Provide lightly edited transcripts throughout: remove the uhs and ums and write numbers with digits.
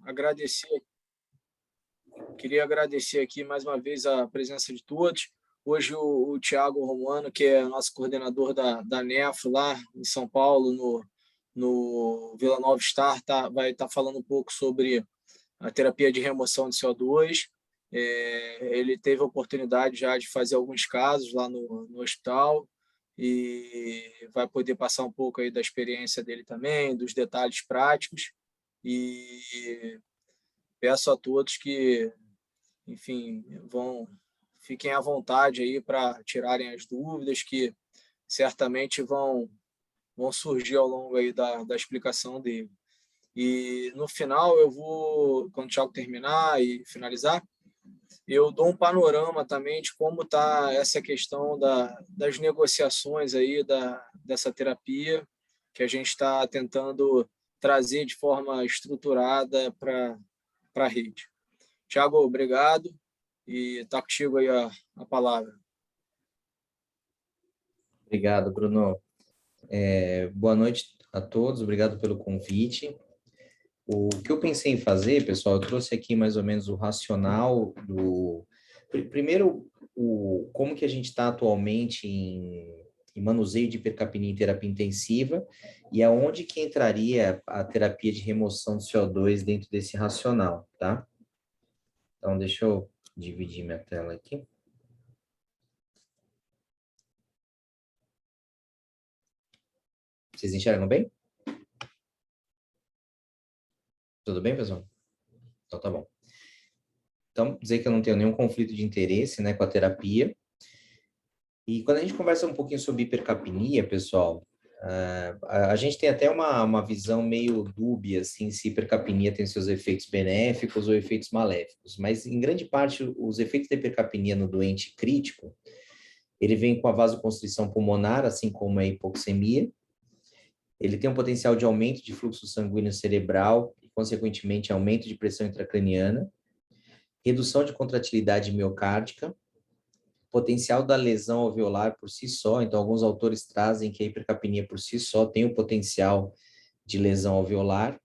agradecer, queria agradecer aqui mais uma vez a presença de todos. Hoje o Thiago Romano, que é nosso coordenador da NEFRO lá em São Paulo, no Vila Nova Star, vai estar falando um pouco sobre a terapia de remoção de CO2. Ele teve a oportunidade já de fazer alguns casos lá no hospital e vai poder passar um pouco aí da experiência dele também, dos detalhes práticos. E peço a todos que, enfim, fiquem à vontade aí para tirarem as dúvidas que certamente vão surgir ao longo aí da explicação dele. E no final quando o Thiago terminar e finalizar, eu dou um panorama também de como está essa questão das negociações aí dessa terapia que a gente está tentando trazer de forma estruturada para a rede. Thiago, obrigado e está contigo aí a palavra. Obrigado, Bruno. Boa noite a todos, obrigado pelo convite. O que eu pensei em fazer, pessoal, eu trouxe aqui mais ou menos o racional do... Primeiro, como que a gente está atualmente em manuseio de hipercapnia em terapia intensiva e aonde que entraria a terapia de remoção de CO2 dentro desse racional, tá? Então, deixa eu dividir minha tela aqui. Vocês enxergam bem? Tudo bem, pessoal? Então, tá bom. Então, dizer que eu não tenho nenhum conflito de interesse, né, com a terapia. E quando a gente conversa um pouquinho sobre hipercapnia, pessoal, a gente tem até uma visão meio dúbia, assim, se hipercapnia tem seus efeitos benéficos ou efeitos maléficos. Mas, em grande parte, os efeitos da hipercapnia no doente crítico, ele vem com a vasoconstrição pulmonar, assim como a hipoxemia. Ele tem um potencial de aumento de fluxo sanguíneo cerebral e, consequentemente, aumento de pressão intracraniana, redução de contratilidade miocárdica, potencial da lesão alveolar por si só. Então, alguns autores trazem que a hipercapnia por si só tem o potencial de lesão alveolar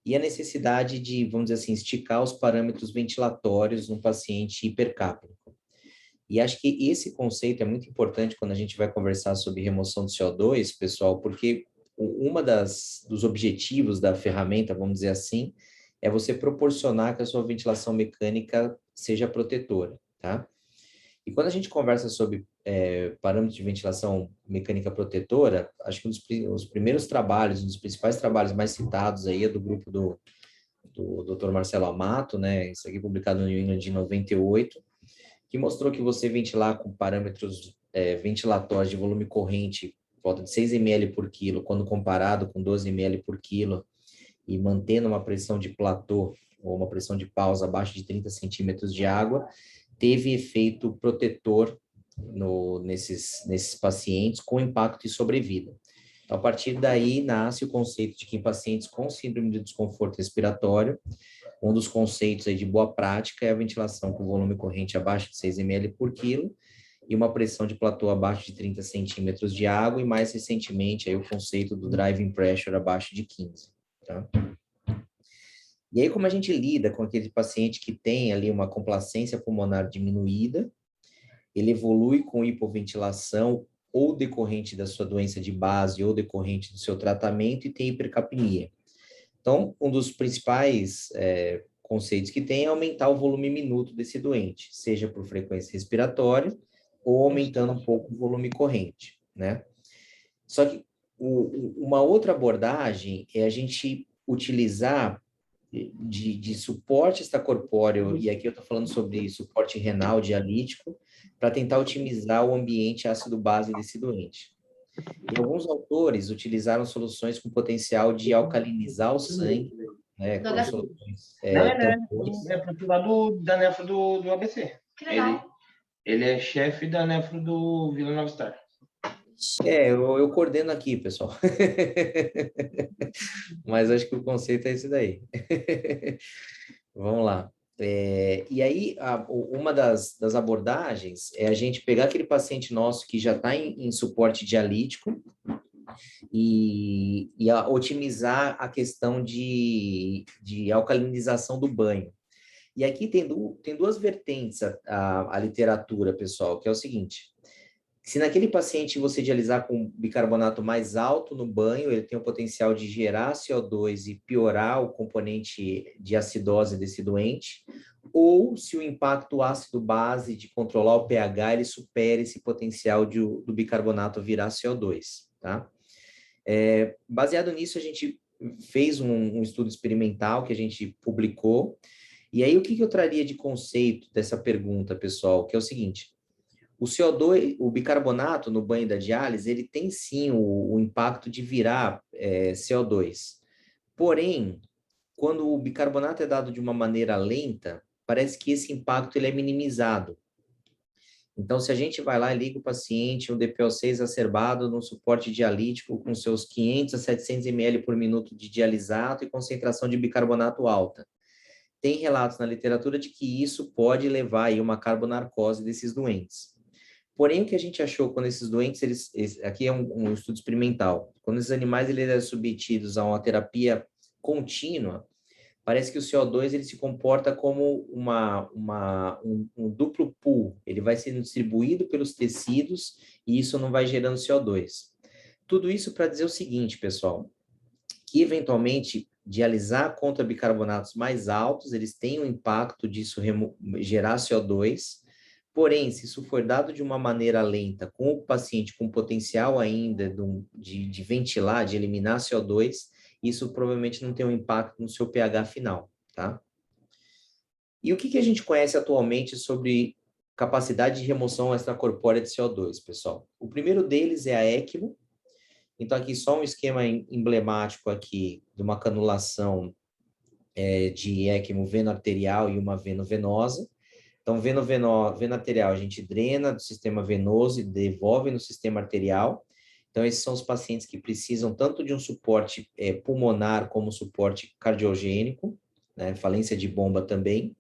e a necessidade de, vamos dizer assim, esticar os parâmetros ventilatórios no paciente hipercápnico. E acho que esse conceito é muito importante quando a gente vai conversar sobre remoção de CO2, pessoal, porque dos objetivos da ferramenta, vamos dizer assim, é você proporcionar que a sua ventilação mecânica seja protetora, tá? E quando a gente conversa sobre parâmetros de ventilação mecânica protetora, acho que os primeiros trabalhos, um dos principais trabalhos mais citados aí é do grupo do Dr. Marcelo Amato, né? Isso aqui publicado no New England de 98, que mostrou que você ventilar com parâmetros ventilatórios de volume corrente, volta de 6 ml por quilo, quando comparado com 12 ml por quilo, e mantendo uma pressão de platô, ou uma pressão de pausa abaixo de 30 centímetros de água, teve efeito protetor nesses pacientes com impacto e sobrevida. Então, a partir daí, nasce o conceito de que em pacientes com síndrome de desconforto respiratório, um dos conceitos aí de boa prática é a ventilação com volume corrente abaixo de 6 ml por quilo e uma pressão de platô abaixo de 30 centímetros de água e, mais recentemente, aí o conceito do driving pressure abaixo de 15. Tá? E aí, como a gente lida com aquele paciente que tem ali uma complacência pulmonar diminuída, ele evolui com hipoventilação ou decorrente da sua doença de base ou decorrente do seu tratamento e tem hipercapnia. Então, um dos principais conceitos que tem é aumentar o volume minuto desse doente, seja por frequência respiratória ou aumentando um pouco o volume corrente, né? Só que uma outra abordagem é a gente utilizar de suporte extracorpóreo, e aqui eu estou falando sobre suporte renal dialítico, para tentar otimizar o ambiente ácido-base desse doente. E alguns autores utilizaram soluções com potencial de alcalinizar o sangue, né, com soluções é professor da nefro do ABC. Ele é chefe da nefro do Vila Nova Star. Eu coordeno aqui, pessoal. Mas acho que o conceito é esse daí. Vamos lá. E aí, uma das abordagens é a gente pegar aquele paciente nosso que já está em suporte dialítico e a otimizar a questão de alcalinização do banho. E aqui tem duas vertentes a literatura, pessoal, que é o seguinte: se naquele paciente você dialisar com bicarbonato mais alto no banho, ele tem o potencial de gerar CO2 e piorar o componente de acidose desse doente, ou se o impacto ácido-base de controlar o pH, ele supera esse potencial do bicarbonato virar CO2, tá? Baseado nisso, a gente fez um estudo experimental que a gente publicou, e aí o que eu traria de conceito dessa pergunta, pessoal, que é o seguinte: o CO2, o bicarbonato no banho da diálise, ele tem sim o impacto de virar CO2. Porém, quando o bicarbonato é dado de uma maneira lenta, parece que esse impacto ele é minimizado. Então, se a gente vai lá e liga o paciente, um DPOC exacerbado no suporte dialítico com seus 500 a 700 ml por minuto de dialisato e concentração de bicarbonato alta, tem relatos na literatura de que isso pode levar a uma carbonarcose desses doentes. Porém, o que a gente achou quando esses doentes, aqui é um estudo experimental, quando esses animais eles são submetidos a uma terapia contínua, parece que o CO2 ele se comporta como um duplo pool, ele vai sendo distribuído pelos tecidos e isso não vai gerando CO2. Tudo isso para dizer o seguinte, pessoal, que eventualmente dialisar contra bicarbonatos mais altos, eles têm um impacto disso gerar CO2, porém, se isso for dado de uma maneira lenta, com o paciente com potencial ainda de ventilar, de eliminar CO2, isso provavelmente não tem um impacto no seu pH final, tá? E o que a gente conhece atualmente sobre capacidade de remoção extracorpórea de CO2, pessoal? O primeiro deles é a ECMO. Então, aqui só um esquema emblemático aqui de uma canulação de ECMO veno-arterial e uma veno-venosa. Então, veno-arterial a gente drena do sistema venoso e devolve no sistema arterial. Então, esses são os pacientes que precisam tanto de um suporte pulmonar como suporte cardiogênico, né, falência de bomba também.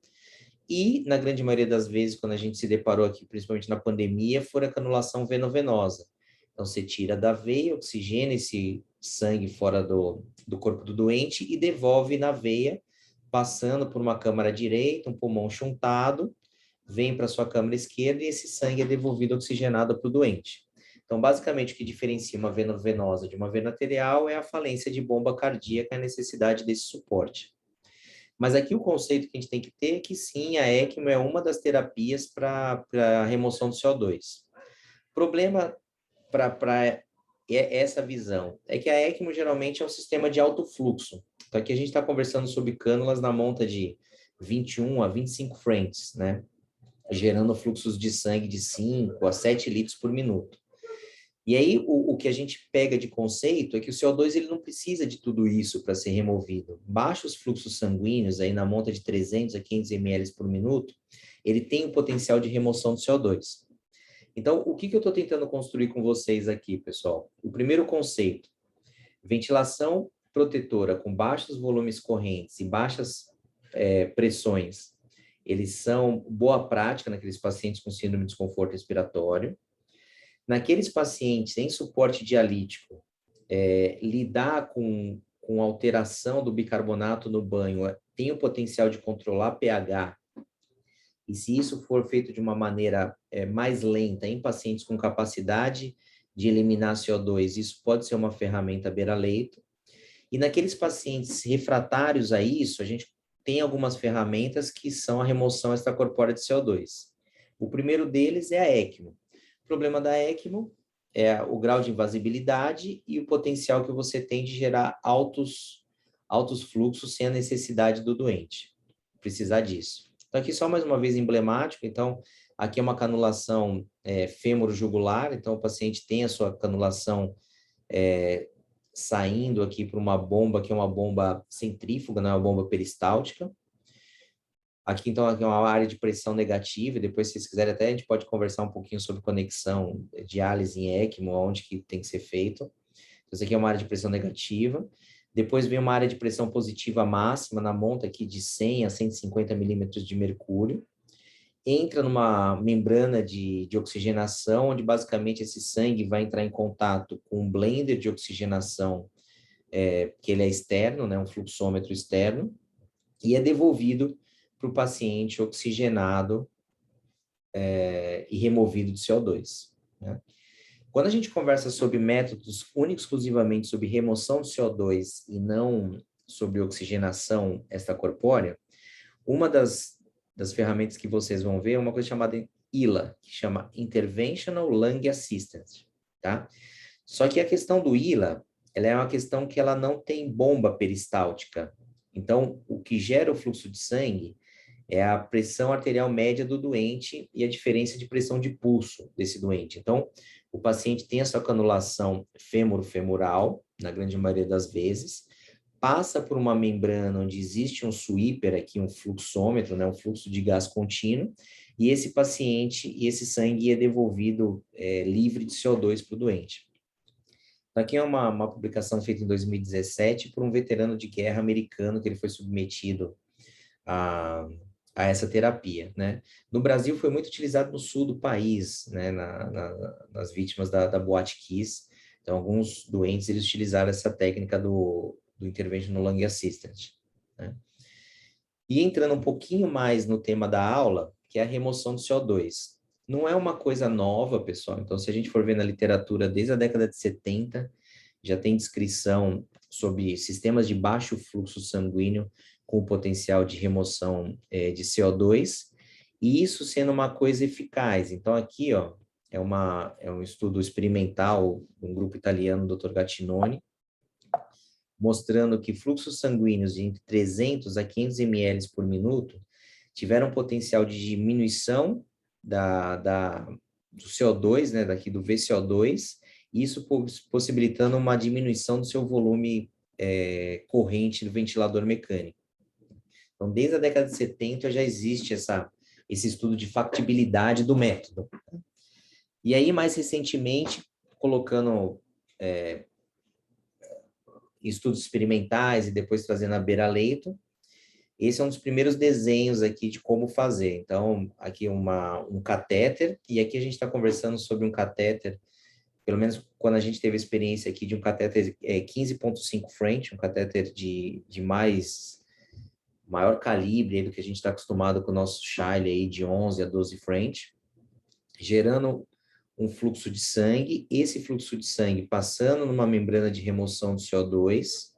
E, na grande maioria das vezes, quando a gente se deparou aqui, principalmente na pandemia, foi a canulação veno-venosa. Então, você tira da veia, oxigena esse sangue fora do corpo do doente e devolve na veia, passando por uma câmara direita, um pulmão chuntado, vem para a sua câmara esquerda e esse sangue é devolvido oxigenado para o doente. Então, basicamente, o que diferencia uma vena venosa de uma vena arterial é a falência de bomba cardíaca e a necessidade desse suporte. Mas aqui o conceito que a gente tem que ter é que sim, a ECMO é uma das terapias para a remoção do CO2. O problema para essa visão é que a ECMO geralmente é um sistema de alto fluxo. Então, aqui a gente está conversando sobre cânulas na monta de 21 a 25 French, né? Gerando fluxos de sangue de 5 a 7 litros por minuto. E aí, o que a gente pega de conceito é que o CO2 ele não precisa de tudo isso para ser removido. Baixos fluxos sanguíneos, aí na monta de 300 a 500 ml por minuto, ele tem o potencial de remoção do CO2. Então, o que eu estou tentando construir com vocês aqui, pessoal? O primeiro conceito, ventilação protetora com baixos volumes correntes e baixas pressões, eles são boa prática naqueles pacientes com síndrome de desconforto respiratório. Naqueles pacientes em suporte dialítico, lidar com alteração do bicarbonato no banho tem o potencial de controlar pH, e se isso for feito de uma maneira mais lenta em pacientes com capacidade de eliminar CO2, isso pode ser uma ferramenta beira-leito. E naqueles pacientes refratários a isso, a gente tem algumas ferramentas que são a remoção extracorpórea de CO2. O primeiro deles é a ECMO. O problema da ECMO é o grau de invasibilidade e o potencial que você tem de gerar altos fluxos sem a necessidade do doente precisar disso. Então, aqui só mais uma vez emblemático. Então, aqui é uma canulação fêmuro-jugular. Então, o paciente tem a sua canulação saindo aqui para uma bomba, que é uma bomba centrífuga, não é uma bomba peristáltica. Aqui, então, aqui é uma área de pressão negativa, e depois, se vocês quiserem, até a gente pode conversar um pouquinho sobre conexão, diálise em ECMO, onde que tem que ser feito. Então, isso aqui é uma área de pressão negativa. Depois vem uma área de pressão positiva máxima na monta aqui de 100 a 150 milímetros de mercúrio. entra numa membrana de oxigenação, onde basicamente esse sangue vai entrar em contato com um blender de oxigenação, que ele é externo, né, um fluxômetro externo, e é devolvido para o paciente oxigenado e removido de CO2. Né? Quando a gente conversa sobre métodos únicos exclusivamente sobre remoção de CO2 e não sobre oxigenação extracorpórea, uma das ferramentas que vocês vão ver é uma coisa chamada ILA, que chama Interventional Lung Assistance, tá? Só que a questão do ILA, ela é uma questão que ela não tem bomba peristáltica. Então, o que gera o fluxo de sangue é a pressão arterial média do doente e a diferença de pressão de pulso desse doente. Então, o paciente tem a sua canulação fêmuro-femoral, na grande maioria das vezes, passa por uma membrana onde existe um sweeper aqui, um fluxômetro, né, um fluxo de gás contínuo, e esse paciente e esse sangue é devolvido livre de CO2 para o doente. Aqui é uma publicação feita em 2017 por um veterano de guerra americano que ele foi submetido a essa terapia, né? No Brasil foi muito utilizado no sul do país, né? Nas vítimas da Boate Kiss. Então, alguns doentes, eles utilizaram essa técnica do Interventional Lung Assistance, né? E entrando um pouquinho mais no tema da aula, que é a remoção do CO2. Não é uma coisa nova, pessoal. Então, se a gente for ver na literatura, desde a década de 70, já tem descrição sobre sistemas de baixo fluxo sanguíneo com potencial de remoção de CO2, e isso sendo uma coisa eficaz. Então, aqui, ó, é um estudo experimental de um grupo italiano, Dr. Gattinoni, mostrando que fluxos sanguíneos de entre 300 a 500 ml por minuto tiveram potencial de diminuição do CO2, né, daqui do VCO2, isso possibilitando uma diminuição do seu volume corrente do ventilador mecânico. Então, desde a década de 70 já existe esse estudo de factibilidade do método. E aí, mais recentemente, colocando estudos experimentais e depois trazendo a beira-leito, esse é um dos primeiros desenhos aqui de como fazer. Então, aqui um catéter, e aqui a gente está conversando sobre um catéter, pelo menos quando a gente teve a experiência aqui de um catéter 15.5 French, um catéter de maior calibre do que a gente está acostumado com o nosso Shiley aí de 11 a 12 French, gerando um fluxo de sangue, esse fluxo de sangue passando numa membrana de remoção de CO2,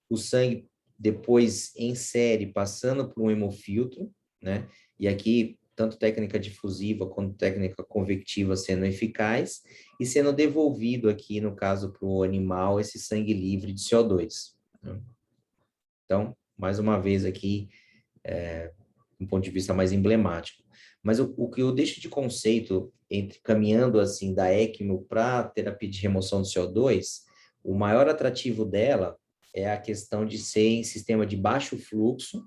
o sangue depois em série passando por um hemofiltro, né? E aqui tanto técnica difusiva quanto técnica convectiva sendo eficaz e sendo devolvido aqui, no caso, para o animal, esse sangue livre de CO2. Né? Então, mais uma vez aqui, um ponto de vista mais emblemático. Mas o que eu deixo de conceito, caminhando assim da ECMO para a terapia de remoção do CO2, o maior atrativo dela é a questão de ser em sistema de baixo fluxo,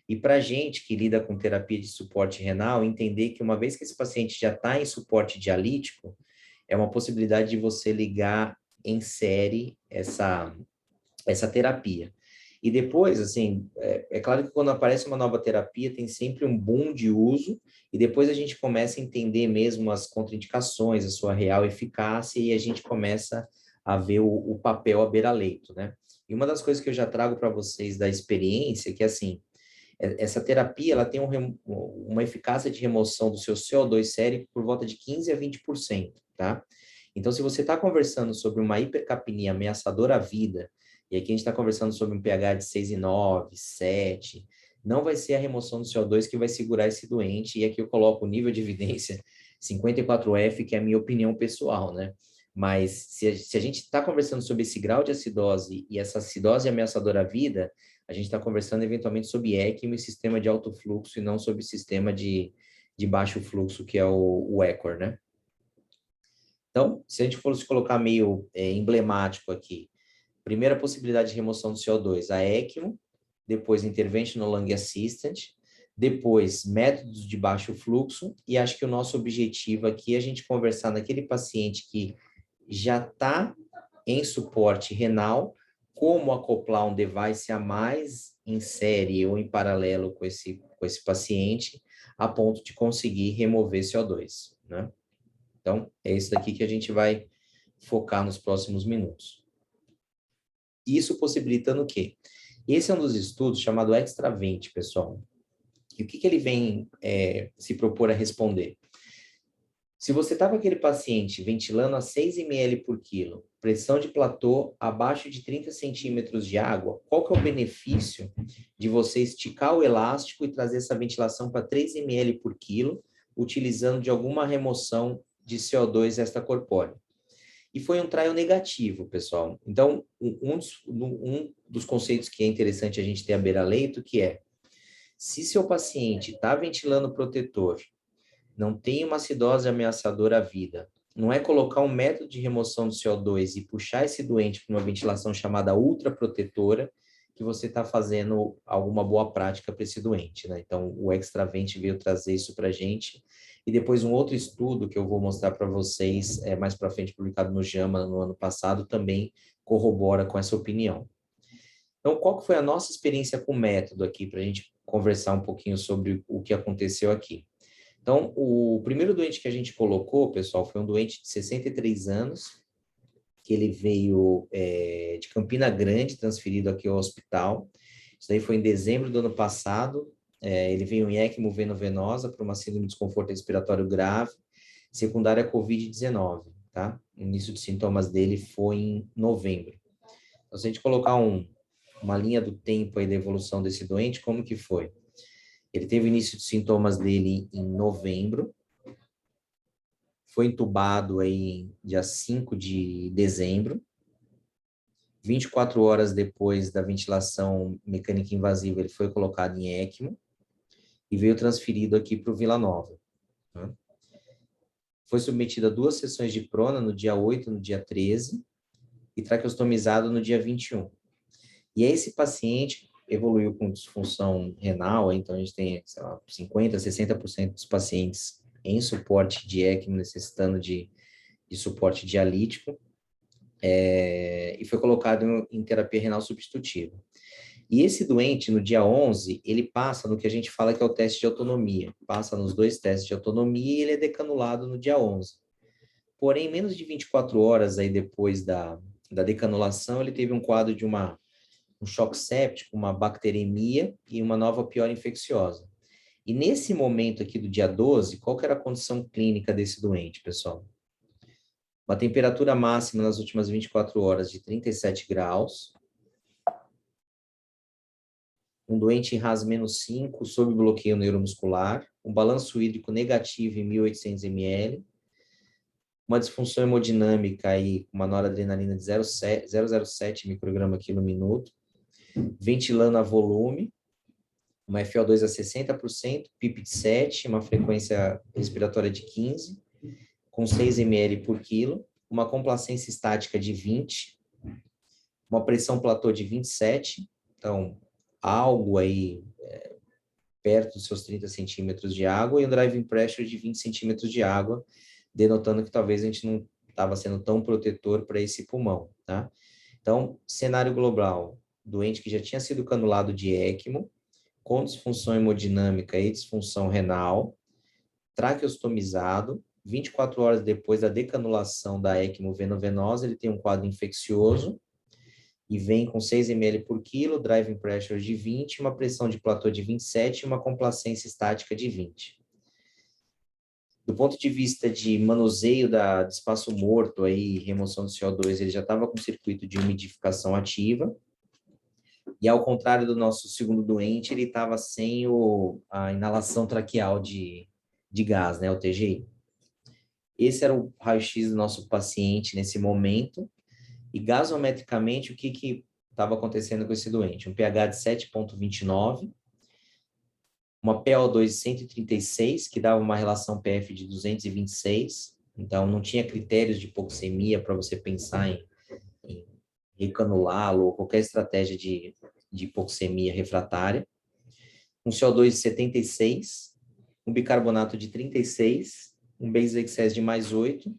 e para a gente que lida com terapia de suporte renal, entender que uma vez que esse paciente já está em suporte dialítico, é uma possibilidade de você ligar em série essa terapia. E depois, assim, é claro que quando aparece uma nova terapia, tem sempre um boom de uso, e depois a gente começa a entender mesmo as contraindicações, a sua real eficácia, e a gente começa a ver o papel à beira-leito, né? E uma das coisas que eu já trago para vocês da experiência, que assim, essa terapia, ela tem uma eficácia de remoção do seu CO2 sérico por volta de 15% a 20%, tá? Então, se você está conversando sobre uma hipercapnia ameaçadora à vida, e aqui a gente está conversando sobre um pH de 6,9, 7, não vai ser a remoção do CO2 que vai segurar esse doente, e aqui eu coloco o nível de evidência 54F, que é a minha opinião pessoal, né? Mas se a gente está conversando sobre esse grau de acidose e essa acidose ameaçadora à vida, a gente está conversando eventualmente sobre ECMO e sistema de alto fluxo e não sobre sistema de baixo fluxo, que é o ECOR, né? Então, se a gente fosse colocar meio emblemático aqui, primeira possibilidade de remoção do CO2, a ECMO, depois Interventional Lung Assistant, depois métodos de baixo fluxo, e acho que o nosso objetivo aqui é a gente conversar naquele paciente que já está em suporte renal, como acoplar um device a mais em série ou em paralelo com esse paciente, a ponto de conseguir remover CO2, né? Então, é isso daqui que a gente vai focar nos próximos minutos. Isso possibilitando o quê? Esse é um dos estudos chamado Extravent, pessoal. E o que ele vem se propor a responder? Se você está com aquele paciente ventilando a 6 ml por quilo, pressão de platô abaixo de 30 centímetros de água, qual que é o benefício de você esticar o elástico e trazer essa ventilação para 3 ml por quilo, utilizando de alguma remoção de CO2 extracorpóreo? E foi um trial negativo, pessoal. Então, um dos conceitos que é interessante a gente ter a beira-leito, que é, se seu paciente está ventilando protetor, não tem uma acidose ameaçadora à vida, não é colocar um método de remoção do CO2 e puxar esse doente para uma ventilação chamada ultraprotetora, que você está fazendo alguma boa prática para esse doente, né? Então, o Extravent veio trazer isso para a gente. E depois um outro estudo que eu vou mostrar para vocês, mais para frente, publicado no JAMA no ano passado, também corrobora com essa opinião. Então, qual que foi a nossa experiência com o método aqui, para a gente conversar um pouquinho sobre o que aconteceu aqui? Então, o primeiro doente que a gente colocou, pessoal, foi um doente de 63 anos, que ele veio de Campina Grande, transferido aqui ao hospital. Isso daí foi em dezembro do ano passado. Ele veio em ECMO veno-venosa para uma síndrome de desconforto respiratório grave, secundária à Covid-19, tá? O início de sintomas dele foi em novembro. Então, se a gente colocar uma linha do tempo aí da evolução desse doente, como que foi? Ele teve o início de sintomas dele em novembro, foi entubado aí dia 5 de dezembro, 24 horas depois da ventilação mecânica invasiva, ele foi colocado em ECMO e veio transferido aqui para o Vila Nova. Tá? Foi submetido a 2 sessões de prona no dia 8 e no dia 13 e traqueostomizado no dia 21. E esse paciente evoluiu com disfunção renal, então a gente tem, sei lá, 50%, 60% dos pacientes em suporte de ECMO necessitando de suporte dialítico, e foi colocado em terapia renal substitutiva. E esse doente, no dia 11, ele passa no que a gente fala que é o teste de autonomia. Passa nos 2 testes de autonomia e ele é decanulado no dia 11. Porém, menos de 24 horas aí depois da decanulação, ele teve um quadro de um choque séptico, uma bacteremia e uma nova piora infecciosa. E nesse momento aqui do dia 12, qual que era a condição clínica desse doente, pessoal? Uma temperatura máxima nas últimas 24 horas de 37 graus, um doente em RAS-5, sob bloqueio neuromuscular, um balanço hídrico negativo em 1.800 ml, uma disfunção hemodinâmica aí, com uma noradrenalina de 0,07 micrograma quilo minuto, ventilando a volume, uma FO2 a 60%, PIP de 7, uma frequência respiratória de 15, com 6 ml por quilo, uma complacência estática de 20, uma pressão platô de 27, então algo aí perto dos seus 30 centímetros de água, e um driving pressure de 20 centímetros de água, denotando que talvez a gente não estava sendo tão protetor para esse pulmão, tá? Então, cenário global, doente que já tinha sido canulado de ECMO, com disfunção hemodinâmica e disfunção renal, traqueostomizado, 24 horas depois da decanulação da ECMO veno-venosa, ele tem um quadro infeccioso e vem com 6 ml por quilo, driving pressure de 20, uma pressão de platô de 27 e uma complacência estática de 20. Do ponto de vista de manuseio de espaço morto, aí, remoção do CO2, ele já estava com circuito de umidificação ativa. E ao contrário do nosso segundo doente, ele estava sem a inalação traqueal de gás, né, o TGI. Esse era o raio-x do nosso paciente nesse momento. E gasometricamente, o que estava acontecendo com esse doente? Um pH de 7,29, uma PO2 de 136, que dava uma relação PF de 226. Então, não tinha critérios de hipoxemia para você pensar em recanulá-lo ou qualquer estratégia de hipoxemia refratária. Um CO2 de 76, um bicarbonato de 36, um base excess de mais 8.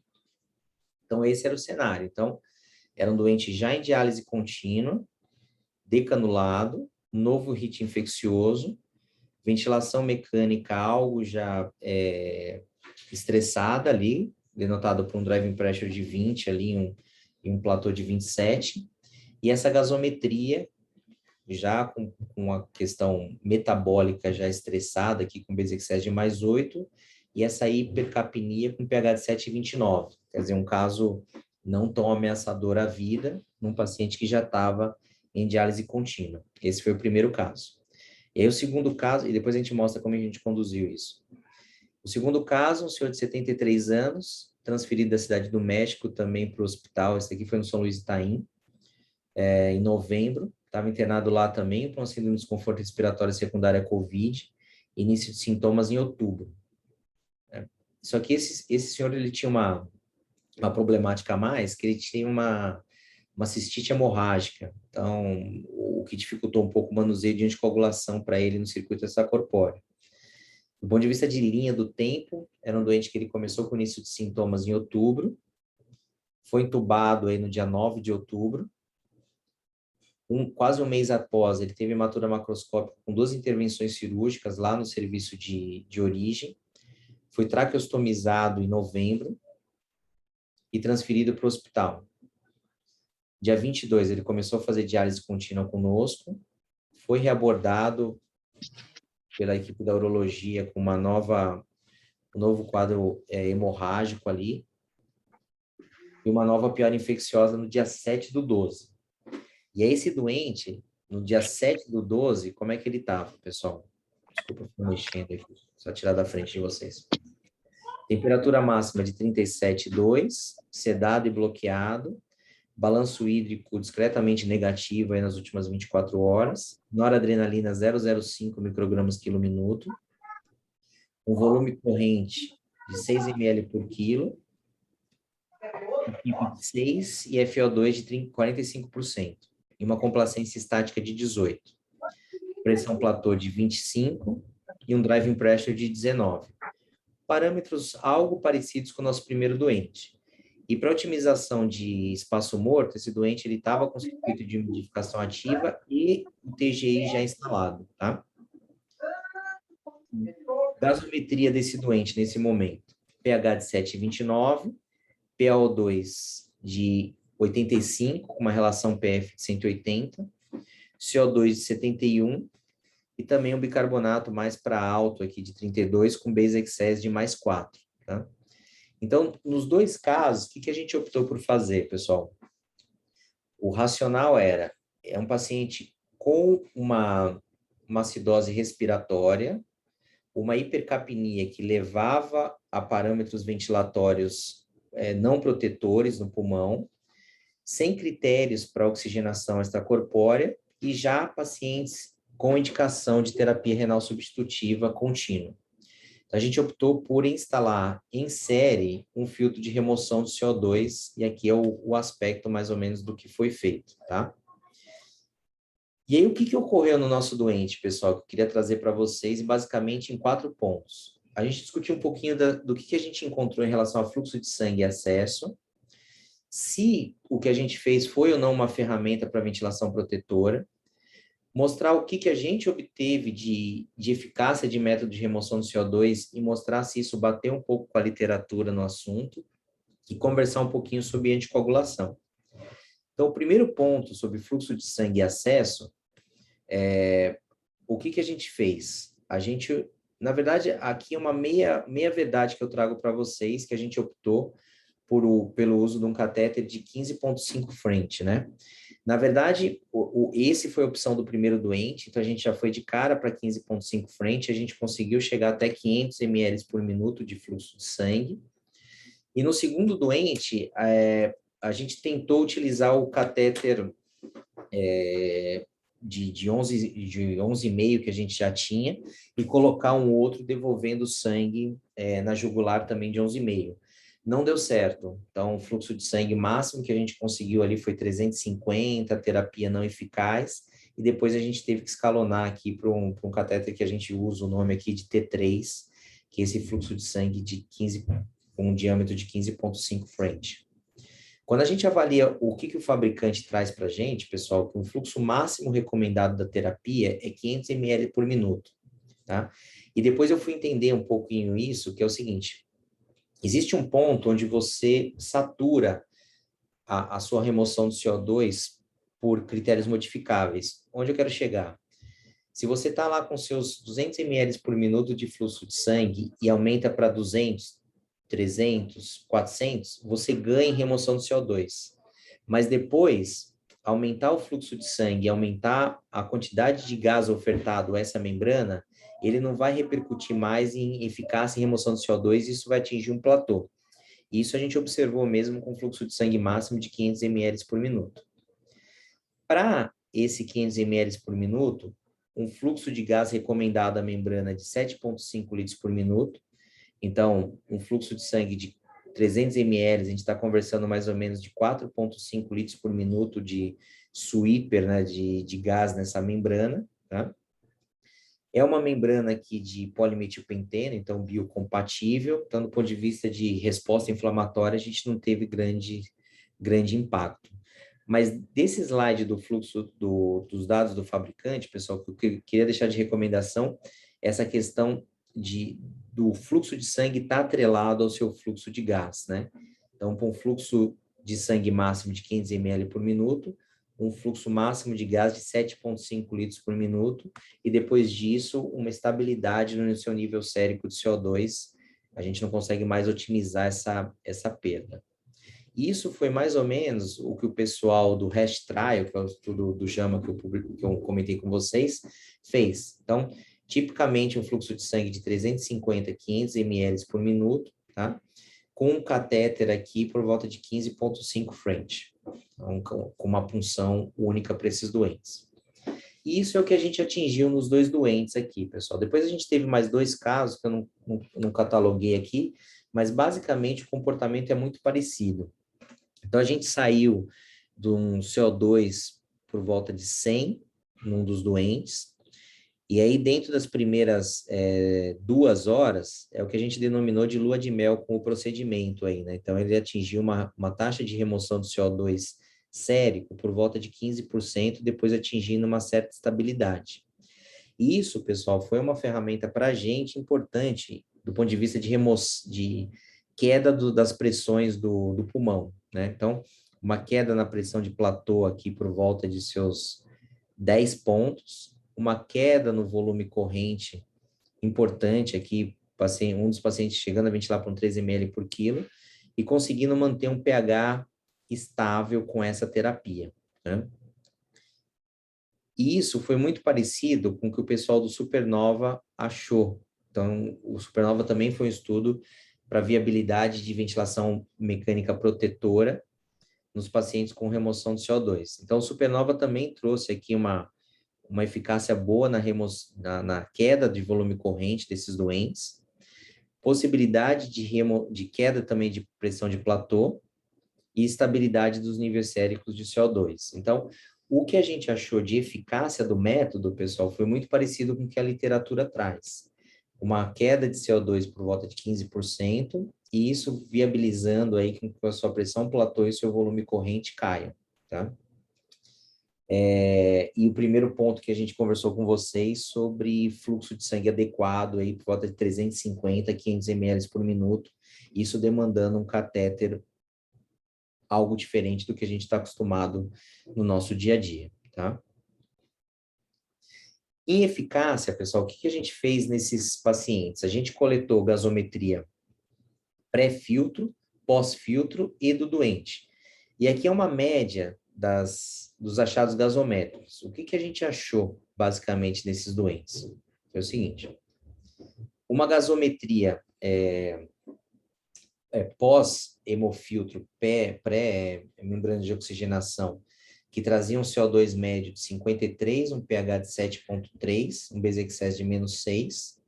Então, esse era o cenário. Então, Era um doente já em diálise contínua, decanulado, novo hit infeccioso, ventilação mecânica algo já estressada ali, denotado por um driving pressure de 20 ali e um platô de 27, e essa gasometria já com a questão metabólica já estressada aqui com base excess de mais 8, e essa hipercapnia com pH de 7,29, quer dizer, um caso não tão ameaçador à vida, num paciente que já estava em diálise contínua. Esse foi o primeiro caso. E aí o segundo caso, e depois a gente mostra como a gente conduziu isso. O segundo caso, um senhor de 73 anos, transferido da cidade do México também para o hospital, esse aqui foi no São Luís Itaim, em novembro, estava internado lá também com síndrome de desconforto respiratório secundário à COVID, início de sintomas em outubro. Só que esse senhor, ele tinha uma problemática a mais, que ele tinha uma cistite hemorrágica, então o que dificultou um pouco o manuseio de anticoagulação para ele no circuito extracorpóreo. Do ponto de vista de linha do tempo, era um doente que ele começou com início de sintomas em outubro, foi entubado aí no dia 9 de outubro, quase um mês após, ele teve hematura macroscópica com 2 intervenções cirúrgicas lá no serviço de origem, foi traqueostomizado em novembro e transferido para o hospital. Dia 22, ele começou a fazer diálise contínua conosco, foi reabordado pela equipe da urologia com um novo quadro hemorrágico ali, e uma nova piora infecciosa no dia 7/12. E aí esse doente, no dia 7/12, como é que ele estava, pessoal? Desculpa, estou mexendo aqui, só tirar da frente de vocês. Temperatura máxima de 37,2, sedado e bloqueado, balanço hídrico discretamente negativo aí nas últimas 24 horas, noradrenalina 0,05 microgramas quilo minuto, um volume corrente de 6 ml por quilo, PIB de 6 e FO2 de 45%, e uma complacência estática de 18, pressão platô de 25 e um driving pressure de 19. Parâmetros algo parecidos com o nosso primeiro doente. E para otimização de espaço morto, esse doente estava com circuito de umidificação ativa e o TGI já instalado, tá? Gasometria desse doente nesse momento. pH de 7,29, PaO2 de 85, com uma relação PF de 180, CO2 de 71, e também um bicarbonato mais para alto aqui de 32, com base excess de mais 4, tá? Então, nos dois casos, o que a gente optou por fazer, pessoal? O racional é um paciente com uma acidose respiratória, uma hipercapnia que levava a parâmetros ventilatórios não protetores no pulmão, sem critérios para oxigenação extracorpórea e já pacientes com indicação de terapia renal substitutiva contínua. A gente optou por instalar em série um filtro de remoção do CO2, e aqui é o aspecto mais ou menos do que foi feito, tá? E aí, o que ocorreu no nosso doente, pessoal, que eu queria trazer para vocês, basicamente em 4 pontos. A gente discutiu um pouquinho do que a gente encontrou em relação ao fluxo de sangue e acesso, se o que a gente fez foi ou não uma ferramenta para ventilação protetora, mostrar o que a gente obteve de eficácia de método de remoção do CO2 e mostrar se isso bateu um pouco com a literatura no assunto e conversar um pouquinho sobre anticoagulação. Então, o primeiro ponto sobre fluxo de sangue e acesso, o que a gente fez? A gente, na verdade, aqui é uma meia verdade que eu trago para vocês, que a gente optou pelo uso de um catéter de 15,5 French, né? Na verdade, esse foi a opção do primeiro doente, então a gente já foi de cara para 15,5 French, a gente conseguiu chegar até 500 ml por minuto de fluxo de sangue. E no segundo doente, a gente tentou utilizar o catéter de 11,5 que a gente já tinha e colocar um outro devolvendo sangue na jugular também de 11,5. Não deu certo. Então, o fluxo de sangue máximo que a gente conseguiu ali foi 350, terapia não eficaz, e depois a gente teve que escalonar aqui para um catéter que a gente usa o nome aqui de T3, que é esse fluxo de sangue com um diâmetro de 15,5 French. Quando a gente avalia o que o fabricante traz para a gente, pessoal, que o fluxo máximo recomendado da terapia é 500 ml por minuto, tá? E depois eu fui entender um pouquinho isso, que é o seguinte, existe um ponto onde você satura a sua remoção de CO2 por critérios modificáveis. Onde eu quero chegar? Se você está lá com seus 200 ml por minuto de fluxo de sangue e aumenta para 200, 300, 400, você ganha em remoção de CO2. Mas depois, aumentar o fluxo de sangue e aumentar a quantidade de gás ofertado a essa membrana, ele não vai repercutir mais em eficácia em remoção de CO2 e isso vai atingir um platô. Isso a gente observou mesmo com fluxo de sangue máximo de 500 ml por minuto. Para esse 500 ml por minuto, um fluxo de gás recomendado à membrana de 7,5 litros por minuto. Então, um fluxo de sangue de 300 ml, a gente está conversando mais ou menos de 4,5 litros por minuto de sweeper, né, de gás nessa membrana, tá? É uma membrana aqui de polimetilpenteno, então biocompatível. Então, do ponto de vista de resposta inflamatória, a gente não teve grande impacto. Mas desse slide do fluxo dos dados do fabricante, pessoal, que eu queria deixar de recomendação, essa questão do fluxo de sangue está atrelado ao seu fluxo de gás, né? Então, com um fluxo de sangue máximo de 500 ml por minuto, um fluxo máximo de gás de 7,5 litros por minuto, e depois disso, uma estabilidade no seu nível sérico de CO2, a gente não consegue mais otimizar essa perda. Isso foi mais ou menos o que o pessoal do Hash Trial, que é o estudo do JAMA que eu comentei com vocês, fez. Então, tipicamente um fluxo de sangue de 350 a 500 ml por minuto, tá? Com um catéter aqui por volta de 15,5 French, então, com uma punção única para esses doentes. E isso é o que a gente atingiu nos 2 doentes aqui, pessoal. Depois a gente teve mais 2 casos que eu não cataloguei aqui, mas basicamente o comportamento é muito parecido. Então, a gente saiu de um CO2 por volta de 100 num dos doentes, e aí dentro das primeiras 2 horas, é o que a gente denominou de lua de mel com o procedimento aí, né? Então, ele atingiu uma taxa de remoção do CO2 sérico por volta de 15%, depois atingindo uma certa estabilidade. E isso, pessoal, foi uma ferramenta para a gente importante do ponto de vista de queda das pressões do pulmão, né? Então, uma queda na pressão de platô aqui por volta de seus 10 pontos, uma queda no volume corrente importante aqui, um dos pacientes chegando a ventilar para 3 ml por quilo e conseguindo manter um pH estável com essa terapia, né? E isso foi muito parecido com o que o pessoal do Supernova achou. Então, o Supernova também foi um estudo para viabilidade de ventilação mecânica protetora nos pacientes com remoção de CO2. Então, o Supernova também trouxe aqui uma eficácia boa na queda de volume corrente desses doentes, possibilidade de queda também de pressão de platô e estabilidade dos níveis séricos de CO2. Então, o que a gente achou de eficácia do método, pessoal, foi muito parecido com o que a literatura traz. Uma queda de CO2 por volta de 15%, e isso viabilizando aí com que a sua pressão platô e seu volume corrente caiam, tá? E o primeiro ponto que a gente conversou com vocês sobre fluxo de sangue adequado aí por volta de 350 a 500 ml por minuto, isso demandando um catéter algo diferente do que a gente está acostumado no nosso dia a dia, tá? Em eficácia, pessoal, o que a gente fez nesses pacientes? A gente coletou gasometria pré-filtro, pós-filtro e do doente. E aqui é uma média dos achados gasométricos. O que a gente achou, basicamente, nesses doentes? Foi o seguinte, uma gasometria pós-hemofiltro, pré-membrana de oxigenação, que trazia um CO2 médio de 53, um pH de 7,3, um Bezier de -6.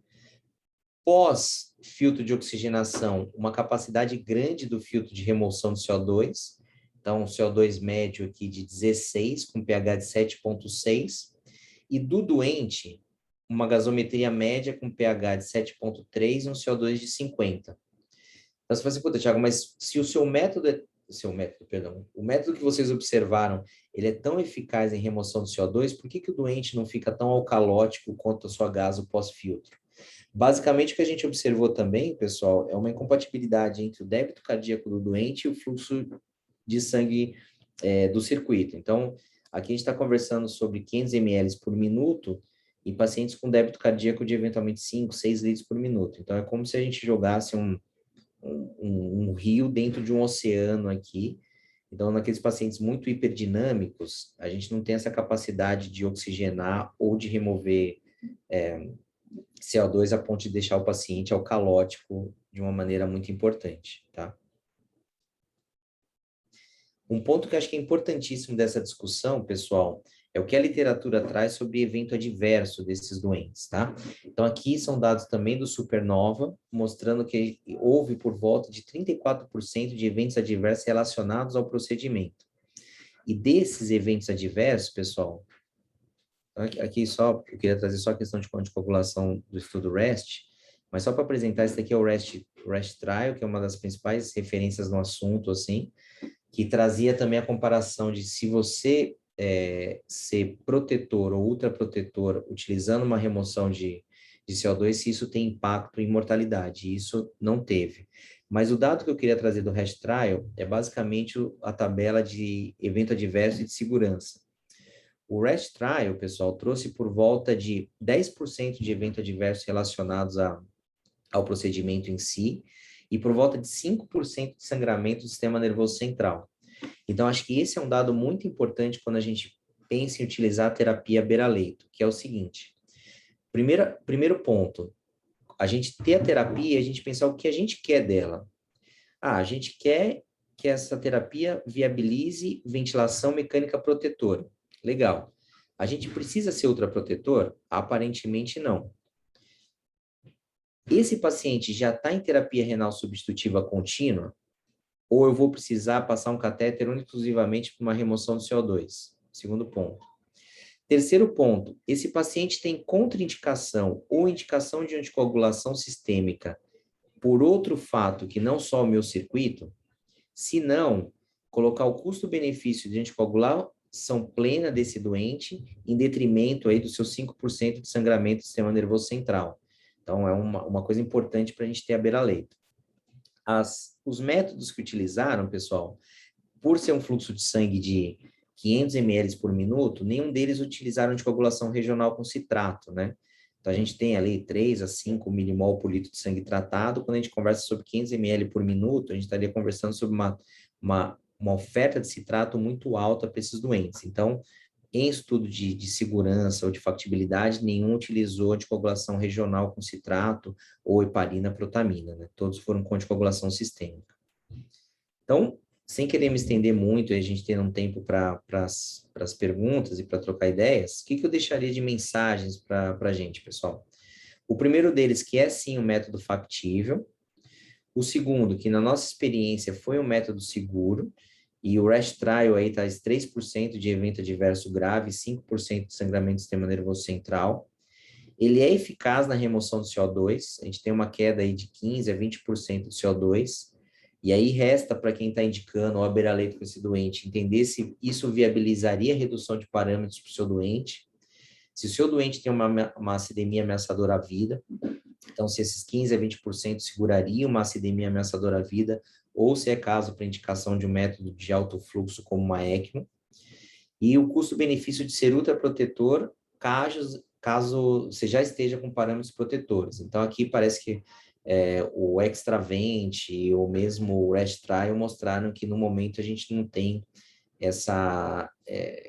Pós-filtro de oxigenação, uma capacidade grande do filtro de remoção de CO2, então CO2 médio aqui de 16, com pH de 7,6. E do doente, uma gasometria média com pH de 7,3 e um CO2 de 50. Então, você fala assim, puta, Thiago, mas se o seu método seu método, perdão, o método que vocês observaram, ele é tão eficaz em remoção de CO2, por que o doente não fica tão alcalótico quanto a sua gaso pós-filtro? Basicamente, o que a gente observou também, pessoal, é uma incompatibilidade entre o débito cardíaco do doente e o fluxo de sangue do circuito. Então, aqui a gente está conversando sobre 500 ml por minuto e pacientes com débito cardíaco de eventualmente 5, 6 litros por minuto. Então, é como se a gente jogasse um rio dentro de um oceano aqui. Então, naqueles pacientes muito hiperdinâmicos, a gente não tem essa capacidade de oxigenar ou de remover CO2 a ponto de deixar o paciente alcalótico de uma maneira muito importante, tá? Um ponto que eu acho que é importantíssimo dessa discussão, pessoal, é o que a literatura traz sobre evento adverso desses doentes, tá? Então, aqui são dados também do Supernova, mostrando que houve por volta de 34% de eventos adversos relacionados ao procedimento. E desses eventos adversos, pessoal, aqui só, eu queria trazer só a questão de anticoagulação do estudo REST, mas só para apresentar, esse aqui é o REST Trial, que é uma das principais referências no assunto, assim, que trazia também a comparação de se você ser protetor ou ultraprotetor utilizando uma remoção de CO2, se isso tem impacto em mortalidade, e isso não teve. Mas o dado que eu queria trazer do REST Trial é basicamente a tabela de evento adverso e de segurança. O REST Trial, pessoal, trouxe por volta de 10% de evento adverso relacionados ao procedimento em si, e por volta de 5% de sangramento do sistema nervoso central. Então, acho que esse é um dado muito importante quando a gente pensa em utilizar a terapia beira-leito, que é o seguinte. Primeiro ponto, a gente ter a terapia, a gente pensar o que a gente quer dela. A gente quer que essa terapia viabilize ventilação mecânica protetora. Legal. A gente precisa ser ultraprotetor? Aparentemente não. Esse paciente já está em terapia renal substitutiva contínua? Ou eu vou precisar passar um catéter exclusivamente para uma remoção de CO2? Segundo ponto. Terceiro ponto, esse paciente tem contraindicação ou indicação de anticoagulação sistêmica por outro fato que não só o meu circuito? Se não, colocar o custo-benefício de anticoagulação plena desse doente em detrimento aí dos seus 5% de sangramento do sistema nervoso central. Então, é uma coisa importante para a gente ter a beira-leito. Os métodos que utilizaram, pessoal, por ser um fluxo de sangue de 500 ml por minuto, nenhum deles utilizaram anticoagulação regional com citrato, né? Então, a gente tem ali 3 a 5 milimol por litro de sangue tratado. Quando a gente conversa sobre 500 ml por minuto, a gente estaria conversando sobre uma oferta de citrato muito alta para esses doentes. Então, em estudo de segurança ou de factibilidade, nenhum utilizou anticoagulação regional com citrato ou heparina protamina, né? Todos foram com anticoagulação sistêmica. Então, sem querer me estender muito e a gente tendo um tempo para as perguntas e para trocar ideias, o que eu deixaria de mensagens para a gente, pessoal? O primeiro deles, que é sim um método factível. O segundo, que na nossa experiência foi um método seguro, e o REST Trial aí traz 3% de evento adverso grave, 5% de sangramento do sistema nervoso central. Ele é eficaz na remoção do CO2, a gente tem uma queda aí de 15% a 20% de CO2, e aí resta para quem está indicando ou a beira-leito com esse doente, entender se isso viabilizaria a redução de parâmetros para o seu doente, se o seu doente tem uma acidemia ameaçadora à vida, então se esses 15% a 20% segurariam uma acidemia ameaçadora à vida, ou se é caso para indicação de um método de alto fluxo como uma ECMO, e o custo-benefício de ser ultraprotetor, caso você já esteja com parâmetros protetores. Então, aqui parece que o Extravent ou mesmo o REST Trial mostraram que no momento a gente não tem essa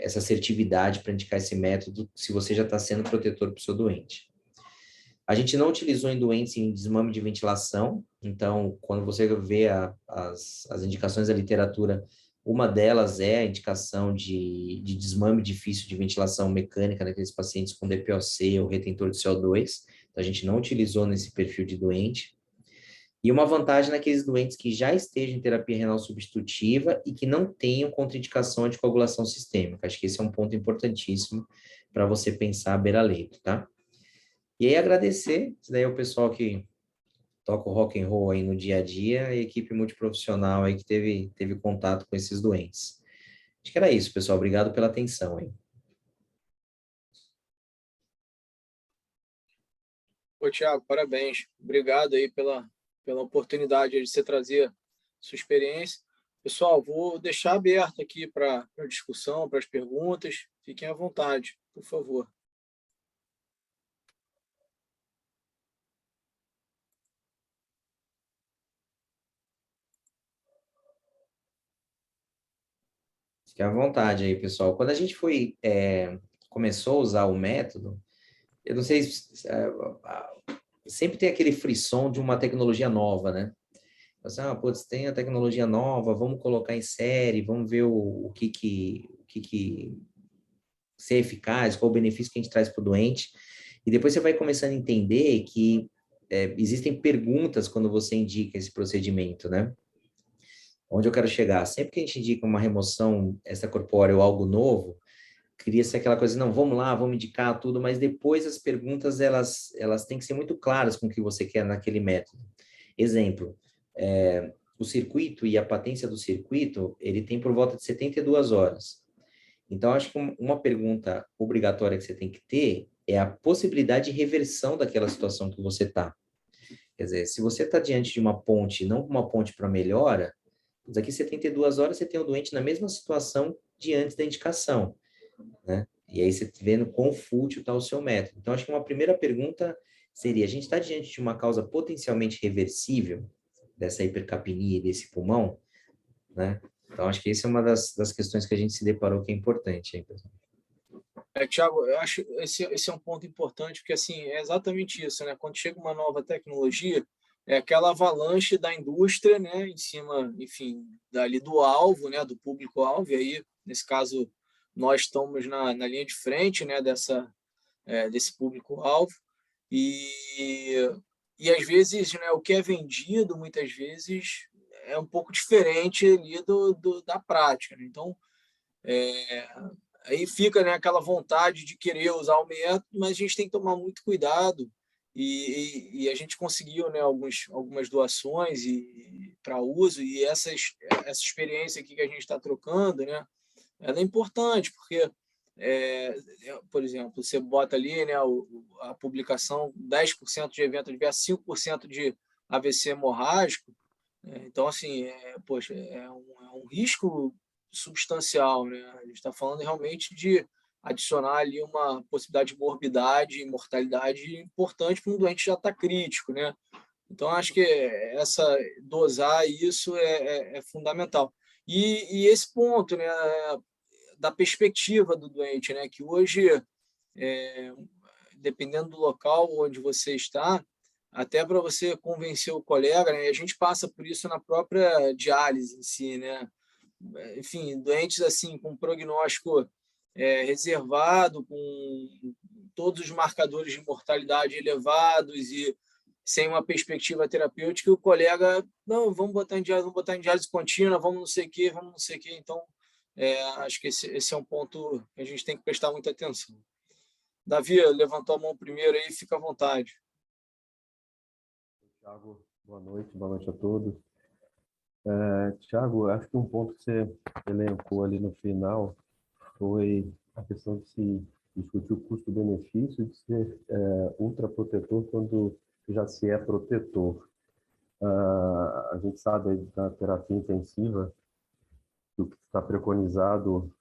assertividade para indicar esse método se você já está sendo protetor para o seu doente. A gente não utilizou em doentes em desmame de ventilação, então, quando você vê as indicações da literatura, uma delas é a indicação de desmame difícil de ventilação mecânica naqueles pacientes com DPOC ou retentor de CO2, então a gente não utilizou nesse perfil de doente. E uma vantagem naqueles doentes que já estejam em terapia renal substitutiva e que não tenham contraindicação de coagulação sistêmica. Acho que esse é um ponto importantíssimo para você pensar à beira-leito, tá? E aí agradecer, isso daí é o pessoal que toca o rock and roll aí no dia a dia, a equipe multiprofissional aí que teve contato com esses doentes. Acho que era isso, pessoal. Obrigado pela atenção aí. Ô, Thiago, parabéns. Obrigado aí pela oportunidade de você trazer sua experiência. Pessoal, vou deixar aberto aqui para a discussão, para as perguntas. Fiquem à vontade, por favor. Fique à vontade aí, pessoal. Quando a gente começou a usar o método, eu não sei, sempre tem aquele frisson de uma tecnologia nova, né? Assim, putz, tem a tecnologia nova, vamos colocar em série, vamos ver o que ser eficaz, qual o benefício que a gente traz para o doente. E depois você vai começando a entender que existem perguntas quando você indica esse procedimento, né? Onde eu quero chegar? Sempre que a gente indica uma remoção extracorpórea ou algo novo, cria-se aquela coisa, não, vamos lá, vamos indicar tudo, mas depois as perguntas, elas têm que ser muito claras com o que você quer naquele método. Exemplo, o circuito e a patência do circuito, ele tem por volta de 72 horas. Então, acho que uma pergunta obrigatória que você tem que ter é a possibilidade de reversão daquela situação que você está. Quer dizer, se você está diante de uma ponte, não uma ponte para melhora, daqui 72 horas você tem o doente na mesma situação de antes da indicação, né? E aí você vendo quão fútil está o seu método. Então, acho que uma primeira pergunta seria, a gente está diante de uma causa potencialmente reversível dessa hipercapnia e desse pulmão, né? Então, acho que essa é uma das questões que a gente se deparou que é importante, hein, pessoal? Thiago, eu acho esse é um ponto importante, porque assim, é exatamente isso, né? Quando chega uma nova tecnologia, é aquela avalanche da indústria, né, em cima, enfim, dali do alvo, né, do público-alvo, e aí, nesse caso, nós estamos na linha de frente, né, desse público-alvo, e, e às vezes, né, o que é vendido, muitas vezes, é um pouco diferente ali da prática, né? Então, aí fica, né, aquela vontade de querer usar o método, mas a gente tem que tomar muito cuidado e a gente conseguiu, né, algumas doações para uso e essa experiência aqui que a gente está trocando, né, ela é importante porque por exemplo, você bota ali, né, a publicação 10% de evento adverso, 5% de AVC hemorrágico, né? Então, assim, poxa, é um risco substancial, né? A gente está falando realmente de adicionar ali uma possibilidade de morbidade e mortalidade importante para um doente que já está crítico, né? Então, acho que dosar isso é fundamental. E esse ponto, né, da perspectiva do doente, né, que hoje, é, dependendo do local onde você está, até para você convencer o colega, né, a gente passa por isso na própria diálise em si, né? Enfim, doentes assim com prognóstico reservado, com todos os marcadores de mortalidade elevados e sem uma perspectiva terapêutica, o colega, não, vamos botar em diálise contínua, vamos não sei o quê, vamos não sei o quê. Então, acho que esse é um ponto que a gente tem que prestar muita atenção. Davi, levantou a mão primeiro aí, fica à vontade. Tiago, boa noite a todos. Tiago, acho que um ponto que você elencou ali no final foi a questão de se discutir o custo-benefício de ser ultraprotetor quando já se é protetor. A gente sabe aí da terapia intensiva que o que está preconizado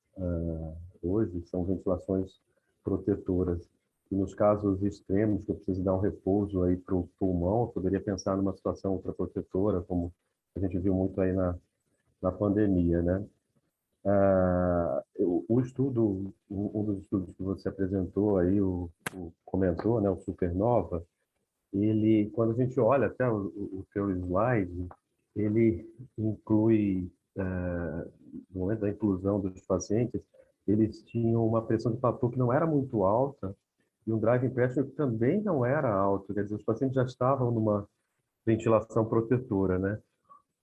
hoje são ventilações protetoras. E nos casos extremos, que eu preciso dar um repouso aí para o pulmão, eu poderia pensar numa situação ultraprotetora, como a gente viu muito aí na pandemia, né? O estudo, um dos estudos que você apresentou aí, comentou, né, o Supernova, ele, quando a gente olha até o teu slide, ele inclui, no momento da inclusão dos pacientes, eles tinham uma pressão de platô que não era muito alta e um drive pressure que também não era alto, quer dizer, os pacientes já estavam numa ventilação protetora, né?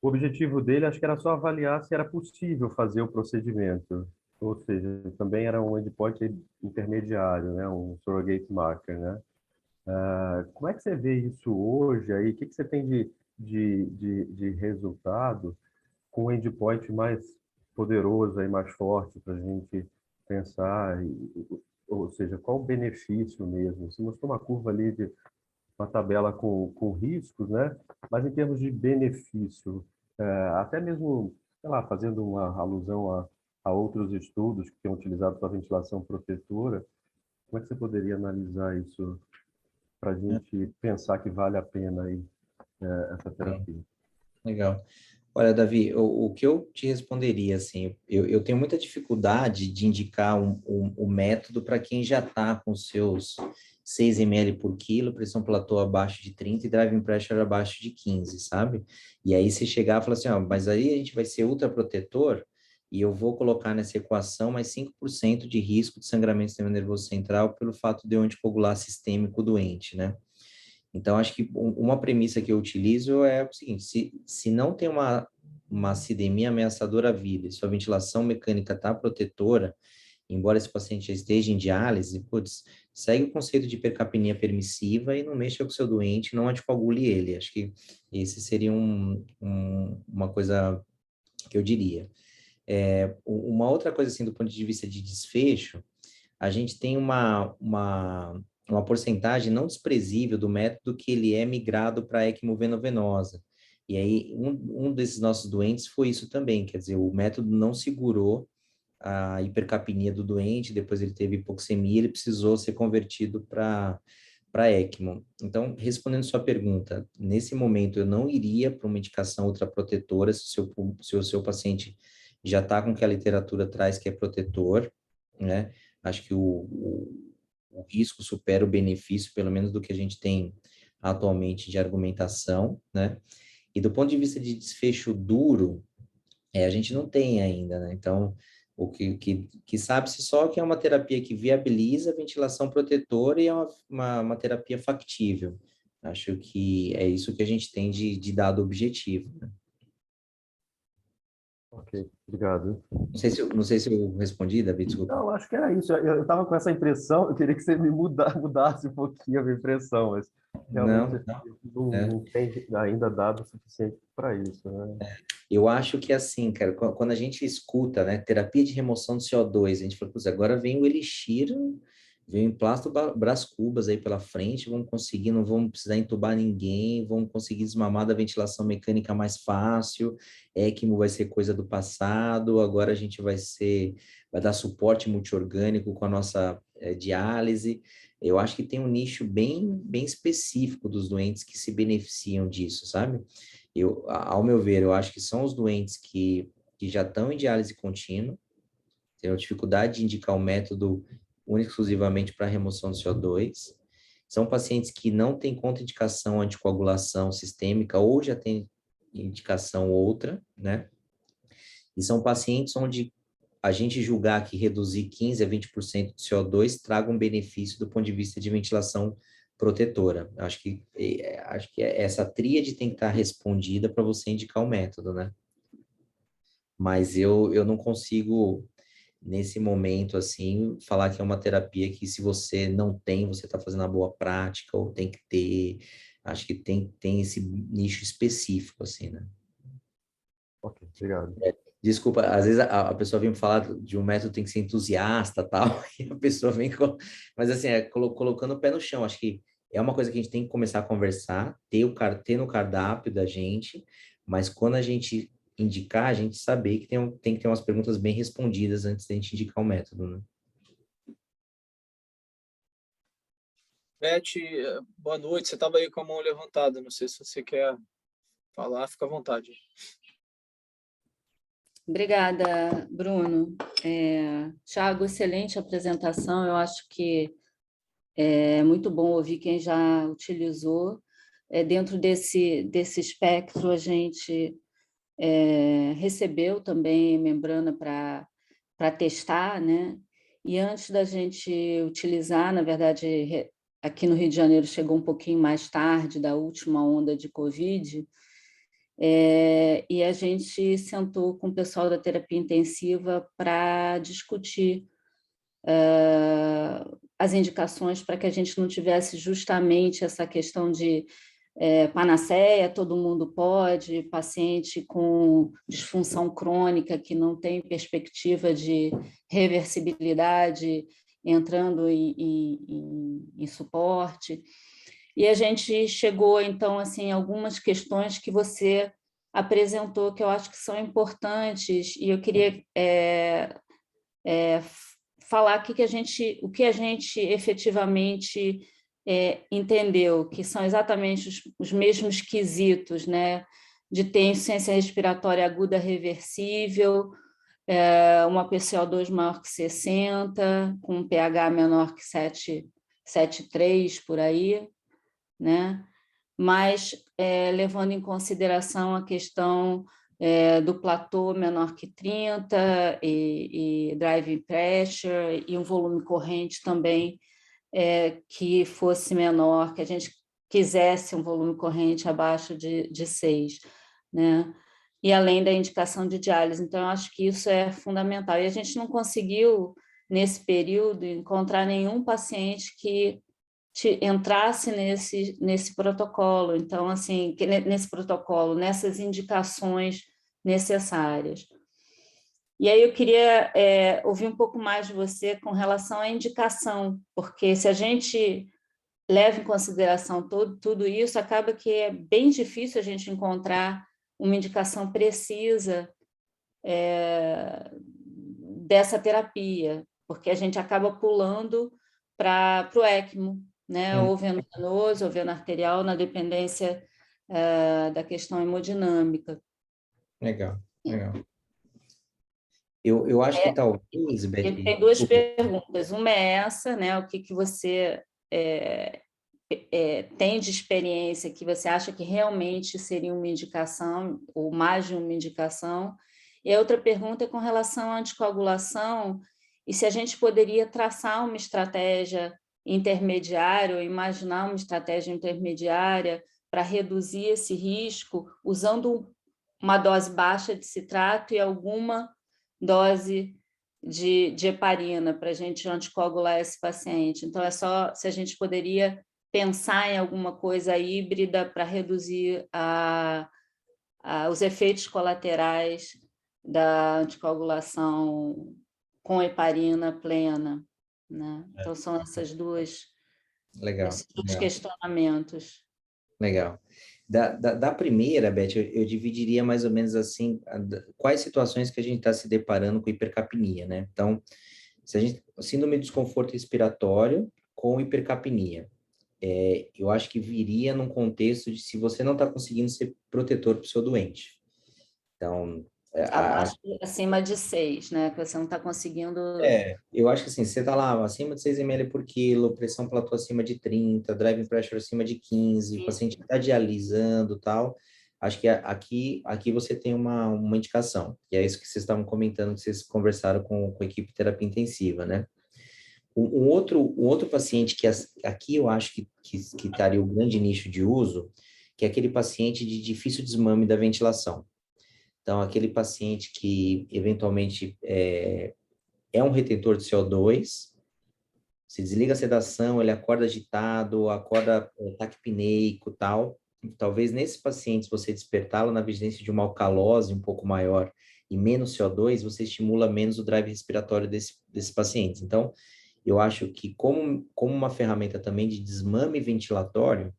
O objetivo dele, acho que era só avaliar se era possível fazer o procedimento, ou seja, também era um endpoint intermediário, né? Um surrogate marker, né? Como é que você vê isso hoje aí? O que você tem de resultado com o endpoint mais poderoso aí, mais forte para a gente pensar, ou seja, qual o benefício mesmo? Você mostrou uma curva ali de uma tabela com riscos, né? Mas em termos de benefício, até mesmo, sei lá, fazendo uma alusão a outros estudos que têm utilizado a ventilação protetora, como é que você poderia analisar isso para a gente pensar que vale a pena aí, essa terapia? Legal. Olha, Davi, o que eu te responderia, assim, eu tenho muita dificuldade de indicar um método para quem já está com seus 6 ml por quilo, pressão platô abaixo de 30 e driving pressure abaixo de 15, sabe? E aí você chegar e falar assim, ó, mas aí a gente vai ser ultraprotetor e eu vou colocar nessa equação mais 5% de risco de sangramento do sistema nervoso central pelo fato de eu anticoagular sistêmico doente, né? Então, acho que uma premissa que eu utilizo é o seguinte: se não tem uma acidemia ameaçadora à vida, e sua ventilação mecânica está protetora, embora esse paciente já esteja em diálise, putz, segue o conceito de hipercapnia permissiva e não mexa com o seu doente, não anticoagule ele. Acho que esse seria uma coisa que eu diria. Uma outra coisa, assim, do ponto de vista de desfecho, a gente tem uma porcentagem não desprezível do método que ele é migrado para a ECMO veno-venosa. E aí, um desses nossos doentes foi isso também, quer dizer, o método não segurou a hipercapnia do doente, depois ele teve hipoxemia, ele precisou ser convertido para ECMO. Então, respondendo sua pergunta, nesse momento eu não iria para uma indicação ultraprotetora se o seu paciente já está com o que a literatura traz que é protetor, né? Acho que o risco supera o benefício, pelo menos do que a gente tem atualmente de argumentação, né? E do ponto de vista de desfecho duro, a gente não tem ainda, né? Então, o que sabe-se só que é uma terapia que viabiliza a ventilação protetora e é uma terapia factível. Acho que é isso que a gente tem de dado objetivo, né? Ok, obrigado. Não sei se eu respondi, David, desculpa. Não, acho que era isso. Eu estava com essa impressão, eu queria que você me mudasse um pouquinho a minha impressão, mas realmente Não, não. não tem ainda dado o suficiente para isso, né? Eu acho que assim, cara, quando a gente escuta, né, terapia de remoção do CO2, a gente fala, "Putz, agora vem o Elixir, vem o emplasto Brás Cubas aí pela frente, vamos conseguir, não vamos precisar entubar ninguém, vamos conseguir desmamar da ventilação mecânica mais fácil, ECMO vai ser coisa do passado, agora a gente vai dar suporte multiorgânico com a nossa diálise." Eu acho que tem um nicho bem específico dos doentes que se beneficiam disso, sabe? Ao meu ver, eu acho que são os doentes que já estão em diálise contínua, têm dificuldade de indicar o método único exclusivamente para remoção do CO2. São pacientes que não têm contraindicação anticoagulação sistêmica ou já têm indicação outra, né? E são pacientes onde a gente julgar que reduzir 15 a 20% de CO2 traga um benefício do ponto de vista de ventilação protetora. Acho que essa tríade tem que estar respondida para você indicar o método, né? Mas eu não consigo, nesse momento, assim, falar que é uma terapia que se você não tem, você está fazendo uma boa prática, ou tem que ter, acho que tem esse nicho específico, assim, né? Ok, obrigado. Desculpa, às vezes a pessoa vem me falar de um método tem que ser entusiasta, tal, e a pessoa vem com... Mas assim, colocando o pé no chão, acho que é uma coisa que a gente tem que começar a conversar, ter no cardápio da gente, mas quando a gente indicar, a gente saber que tem que ter umas perguntas bem respondidas antes da gente indicar o método, né? Beth, boa noite. Você estava aí com a mão levantada. Não sei se você quer falar, fica à vontade. Obrigada, Bruno. Thiago, excelente apresentação. Eu acho que é muito bom ouvir quem já utilizou. Dentro desse espectro, a gente recebeu também membrana para testar, né? E antes da gente utilizar, na verdade, aqui no Rio de Janeiro chegou um pouquinho mais tarde da última onda de Covid, e a gente sentou com o pessoal da terapia intensiva para discutir as indicações para que a gente não tivesse justamente essa questão de panaceia, todo mundo pode, paciente com disfunção crônica que não tem perspectiva de reversibilidade entrando em suporte. E a gente chegou, então, assim, algumas questões que você apresentou que eu acho que são importantes, e eu queria falar aqui o que a gente efetivamente entendeu, que são exatamente os mesmos quesitos, né? De ter insuficiência respiratória aguda reversível, uma PCO2 maior que 60, com um pH menor que 7,3 por aí, né? Mas levando em consideração a questão do platô menor que 30 e driving pressure e um volume corrente também que fosse menor, que a gente quisesse um volume corrente abaixo de 6, né? E além da indicação de diálise. Então, eu acho que isso é fundamental. E a gente não conseguiu, nesse período, encontrar nenhum paciente que entrasse nesse protocolo. Então, assim, nesse protocolo, nessas indicações necessárias. E aí eu queria ouvir um pouco mais de você com relação à indicação, porque se a gente leva em consideração tudo isso, acaba que é bem difícil a gente encontrar uma indicação precisa dessa terapia, porque a gente acaba pulando para o ECMO, né? Ou veno venoso, ou veno arterial, na dependência da questão hemodinâmica. Legal, legal. Eu acho que talvez, Beth... Tem duas perguntas. Uma é essa, né? O que você tem de experiência que você acha que realmente seria uma indicação, ou mais de uma indicação? E a outra pergunta é com relação à anticoagulação, e se a gente poderia traçar uma estratégia intermediária, ou imaginar uma estratégia intermediária para reduzir esse risco, usando uma dose baixa de citrato e alguma dose de heparina para a gente anticoagular esse paciente. Então, é só se a gente poderia pensar em alguma coisa híbrida para reduzir os efeitos colaterais da anticoagulação com heparina plena, né? Então, são esses dois questionamentos. Legal. Da primeira, Beth, eu dividiria mais ou menos assim, quais situações que a gente está se deparando com hipercapnia, né? Então, síndrome de desconforto respiratório com hipercapnia. Eu acho que viria num contexto de se você não está conseguindo ser protetor para o seu doente. Então... acima de 6, né? Que você não está conseguindo... eu acho que assim, você está lá acima de 6 ml por quilo, pressão platô acima de 30, driving pressure acima de 15, o paciente está dialisando e tal, acho que aqui você tem uma indicação, e é isso que vocês estavam comentando, que vocês conversaram com a equipe de terapia intensiva, né? Um outro paciente que aqui eu acho que estaria o grande nicho de uso, que é aquele paciente de difícil desmame da ventilação. Então, aquele paciente que, eventualmente, é um retentor de CO2, se desliga a sedação, ele acorda agitado, acorda taquipneico e tal. Talvez, nesse paciente, se você despertá-lo na vigilância de uma alcalose um pouco maior e menos CO2, você estimula menos o drive respiratório desse paciente. Então, eu acho que, como uma ferramenta também de desmame ventilatório,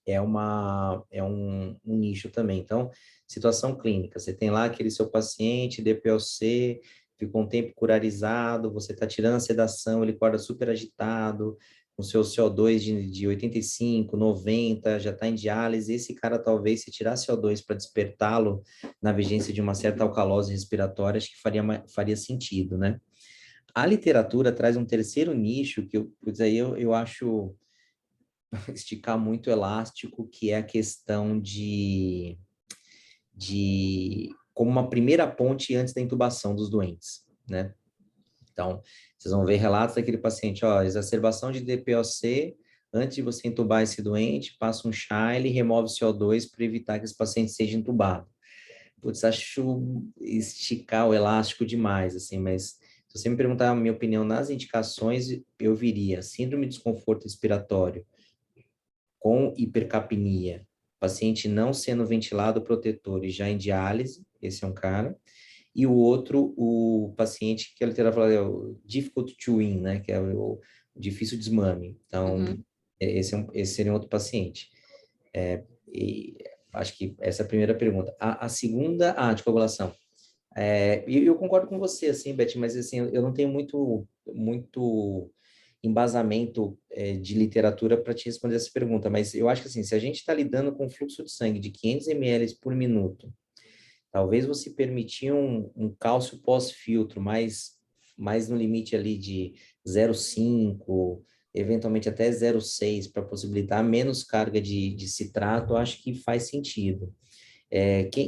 é um nicho também. Então, situação clínica, você tem lá aquele seu paciente, DPOC, ficou um tempo curarizado, você está tirando a sedação, ele acorda super agitado, com seu CO2 de 85, 90, já está em diálise, esse cara talvez, se tirar CO2 para despertá-lo na vigência de uma certa alcalose respiratória, acho que faria sentido, né? A literatura traz um terceiro nicho, que eu acho... esticar muito elástico, que é a questão de como uma primeira ponte antes da intubação dos doentes, né? Então, vocês vão ver relatos daquele paciente, exacerbação de DPOC, antes de você intubar esse doente, passa um Shile e remove CO2 para evitar que esse paciente seja intubado. Putz, acho esticar o elástico demais, assim, mas Se você me perguntar a minha opinião nas indicações, eu viria síndrome de desconforto respiratório com hipercapnia, paciente não sendo ventilado protetor e já em diálise, esse é um cara, e o outro, o paciente que a literatura fala é o difficult to wean, né, que é o difícil desmame. Então, esse seria um outro paciente. E acho que essa é a primeira pergunta. A segunda, a anticoagulação. E eu concordo com você, assim, Beth, mas assim, eu não tenho muito embasamento de literatura para te responder essa pergunta, mas eu acho que assim, se a gente está lidando com fluxo de sangue de 500 ml por minuto, talvez você permitir um cálcio pós-filtro mais no limite ali de 0,5, eventualmente até 0,6, para possibilitar menos carga de citrato, eu acho que faz sentido.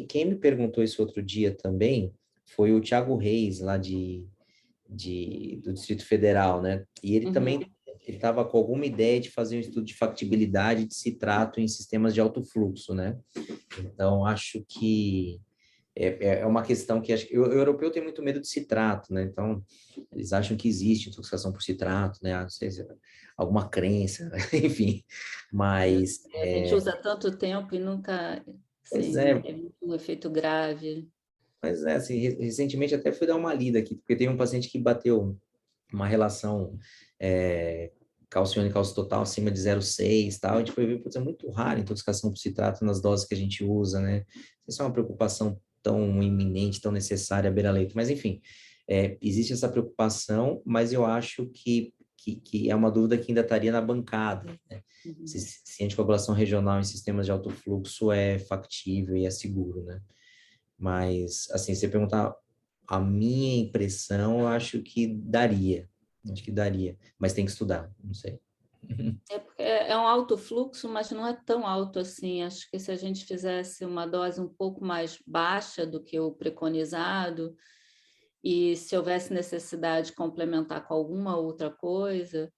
Quem me perguntou isso outro dia também foi o Thiago Reis, lá do Distrito Federal, né? E ele também estava com alguma ideia de fazer um estudo de factibilidade de citrato em sistemas de alto fluxo, né? Então, acho que é uma questão que o europeu tem muito medo de citrato, né? Então, eles acham que existe intoxicação por citrato, né? Não sei se é alguma crença, né? Enfim, mas... A gente usa tanto tempo e nunca, Pois assim, é, não teve um efeito grave. mas assim, recentemente até fui dar uma lida aqui, porque tem um paciente que bateu uma relação cálcio iônico cálcio total acima de 0,6 e tal, a gente foi ver, putz, é muito raro a intoxicação por citrato nas doses que a gente usa, né? Isso é uma preocupação tão iminente, tão necessária à beira-leito, mas enfim, existe essa preocupação, mas eu acho que é uma dúvida que ainda estaria na bancada, né? Se a anticoagulação regional em sistemas de alto fluxo é factível e é seguro, né? Mas, assim, se você perguntar a minha impressão, eu acho que daria. Acho que daria. Mas tem que estudar, não sei. Porque é um alto fluxo, mas não é tão alto assim. Acho que se a gente fizesse uma dose um pouco mais baixa do que o preconizado, e se houvesse necessidade de complementar com alguma outra coisa,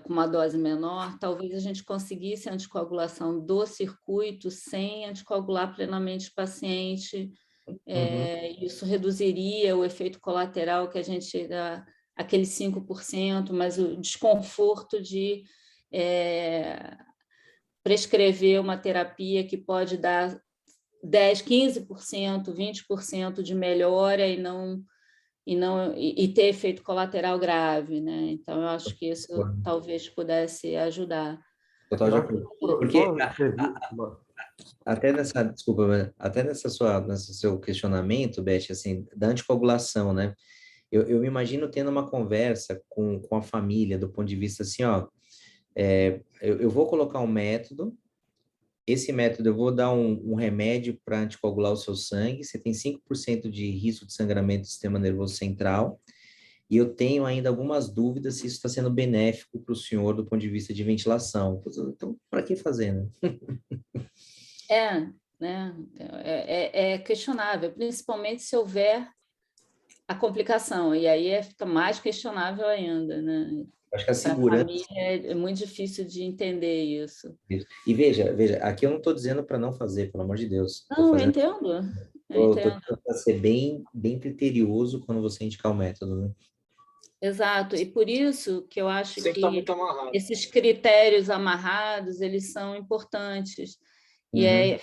com uma dose menor, talvez a gente conseguisse a anticoagulação do circuito sem anticoagular plenamente o paciente. Isso reduziria o efeito colateral que a gente dá, aqueles 5%, mas o desconforto de prescrever uma terapia que pode dar 10%, 15%, 20% de melhora e ter efeito colateral grave, né? Então, eu acho que isso talvez pudesse ajudar. Total de acordo. Porque desculpa, mas até nesse seu questionamento, Beth, assim, da anticoagulação, né? Eu me imagino tendo uma conversa com a família, do ponto de vista assim, ó, eu vou colocar um método, esse método eu vou dar um remédio para anticoagular o seu sangue, você tem 5% de risco de sangramento do sistema nervoso central, e eu tenho ainda algumas dúvidas se isso está sendo benéfico para o senhor do ponto de vista de ventilação. Então, para que fazer, né? Né? É questionável, principalmente se houver a complicação, e aí fica mais questionável ainda, né? Acho que a Para a segurança... família é muito difícil de entender isso. E veja, aqui eu não estou dizendo para não fazer, pelo amor de Deus. Não, eu entendo. Estou tentando ser bem criterioso quando você indicar o método, né? Exato, e por isso que eu acho Tem que que estar muito amarrado. esses critérios amarrados, eles são importantes. E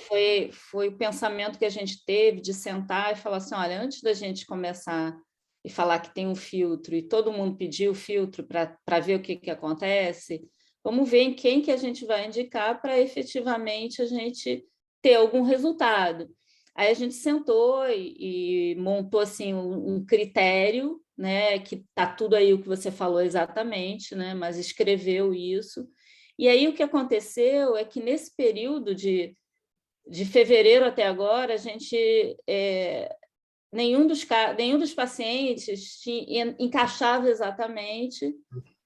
foi o pensamento que a gente teve de sentar e falar assim, olha, antes da gente começar e falar que tem um filtro e todo mundo pedir o filtro para ver o que acontece, vamos ver em quem que a gente vai indicar para efetivamente a gente ter algum resultado. Aí a gente sentou e montou assim um critério, né, que está tudo aí o que você falou exatamente, né, mas escreveu isso. E aí o que aconteceu é que nesse período de fevereiro até agora, a gente nenhum dos pacientes encaixava exatamente,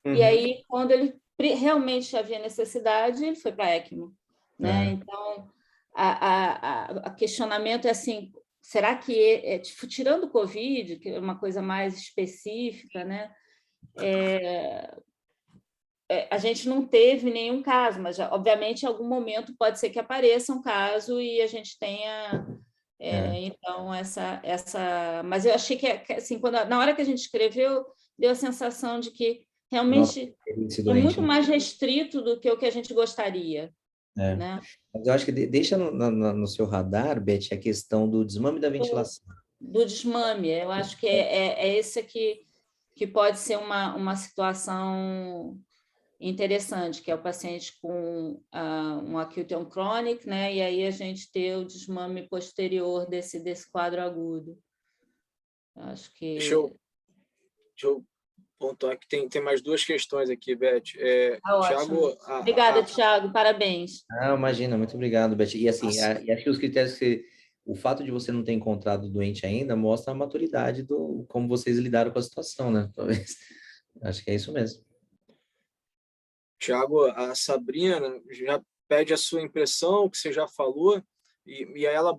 e aí quando ele realmente havia necessidade, ele foi para a ECMO, né? Então, a questionamento é assim, será que, tipo, tirando o COVID, que é uma coisa mais específica, né? A gente não teve nenhum caso, mas, obviamente, em algum momento pode ser que apareça um caso e a gente tenha Então, mas eu achei que assim, na hora que a gente escreveu, deu a sensação de que realmente é muito mais restrito do que o que a gente gostaria. Né? Mas eu acho que deixa no seu radar, Beth, a questão do desmame da ventilação. Do desmame, eu acho que é esse aqui que pode ser uma situação interessante, que é o paciente com um acute on chronic, né? E aí a gente ter o desmame posterior desse quadro agudo. Acho que... Deixa eu pontuar que tem mais duas questões aqui, Beth. Ótimo. Obrigada, Tiago, parabéns. Imagina, muito obrigado, Beth. E assim, e acho que os critérios o fato de você não ter encontrado o doente ainda mostra a maturidade do como vocês lidaram com a situação, né? Talvez. Acho que é isso mesmo. Tiago, a Sabrina já pede a sua impressão, que você já falou, e aí ela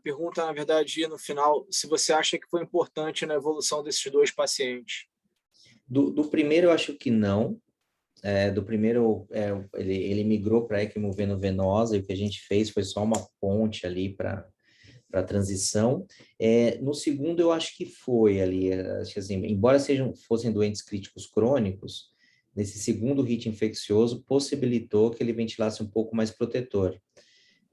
pergunta, na verdade, no final, se você acha que foi importante na evolução desses dois pacientes. Do primeiro, eu acho que não. Do primeiro, ele migrou para ECMO veno-venosa, e o que a gente fez foi só uma ponte ali para a transição. No segundo, eu acho que foi ali, acho que assim, embora fossem doentes críticos crônicos, nesse segundo hit infeccioso, possibilitou que ele ventilasse um pouco mais protetor.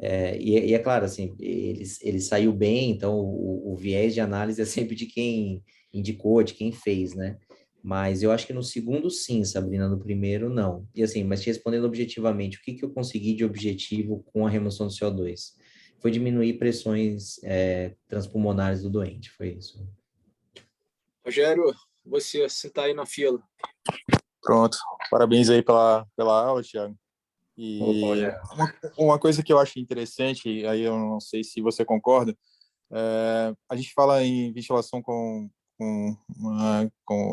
E é claro, assim, ele saiu bem, então o viés de análise é sempre de quem indicou, de quem fez, né? Mas eu acho que no segundo, sim, Sabrina, no primeiro, não. E assim, mas te respondendo objetivamente, o que eu consegui de objetivo com a remoção do CO2? Foi diminuir pressões transpulmonares do doente, foi isso. Rogério, você está aí na fila. Pronto, parabéns aí pela aula, Thiago. E uma coisa que eu acho interessante, aí eu não sei se você concorda, a gente fala em ventilação com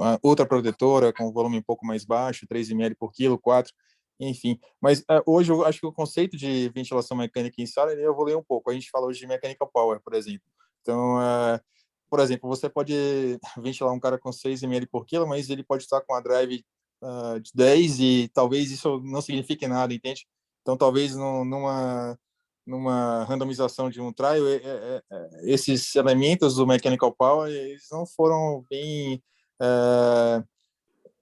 a outra protetora, com volume um pouco mais baixo, 3 ml por quilo, 4, enfim. Mas hoje eu acho que o conceito de ventilação mecânica em sala, eu vou ler um pouco. A gente fala hoje de mechanical power, por exemplo. Então, por exemplo, você pode ventilar um cara com 6 ml por quilo, mas ele pode estar com a drive de 10 e talvez isso não signifique nada, entende? Então, talvez numa randomização de um trial, esses elementos do mechanical power, eles não foram bem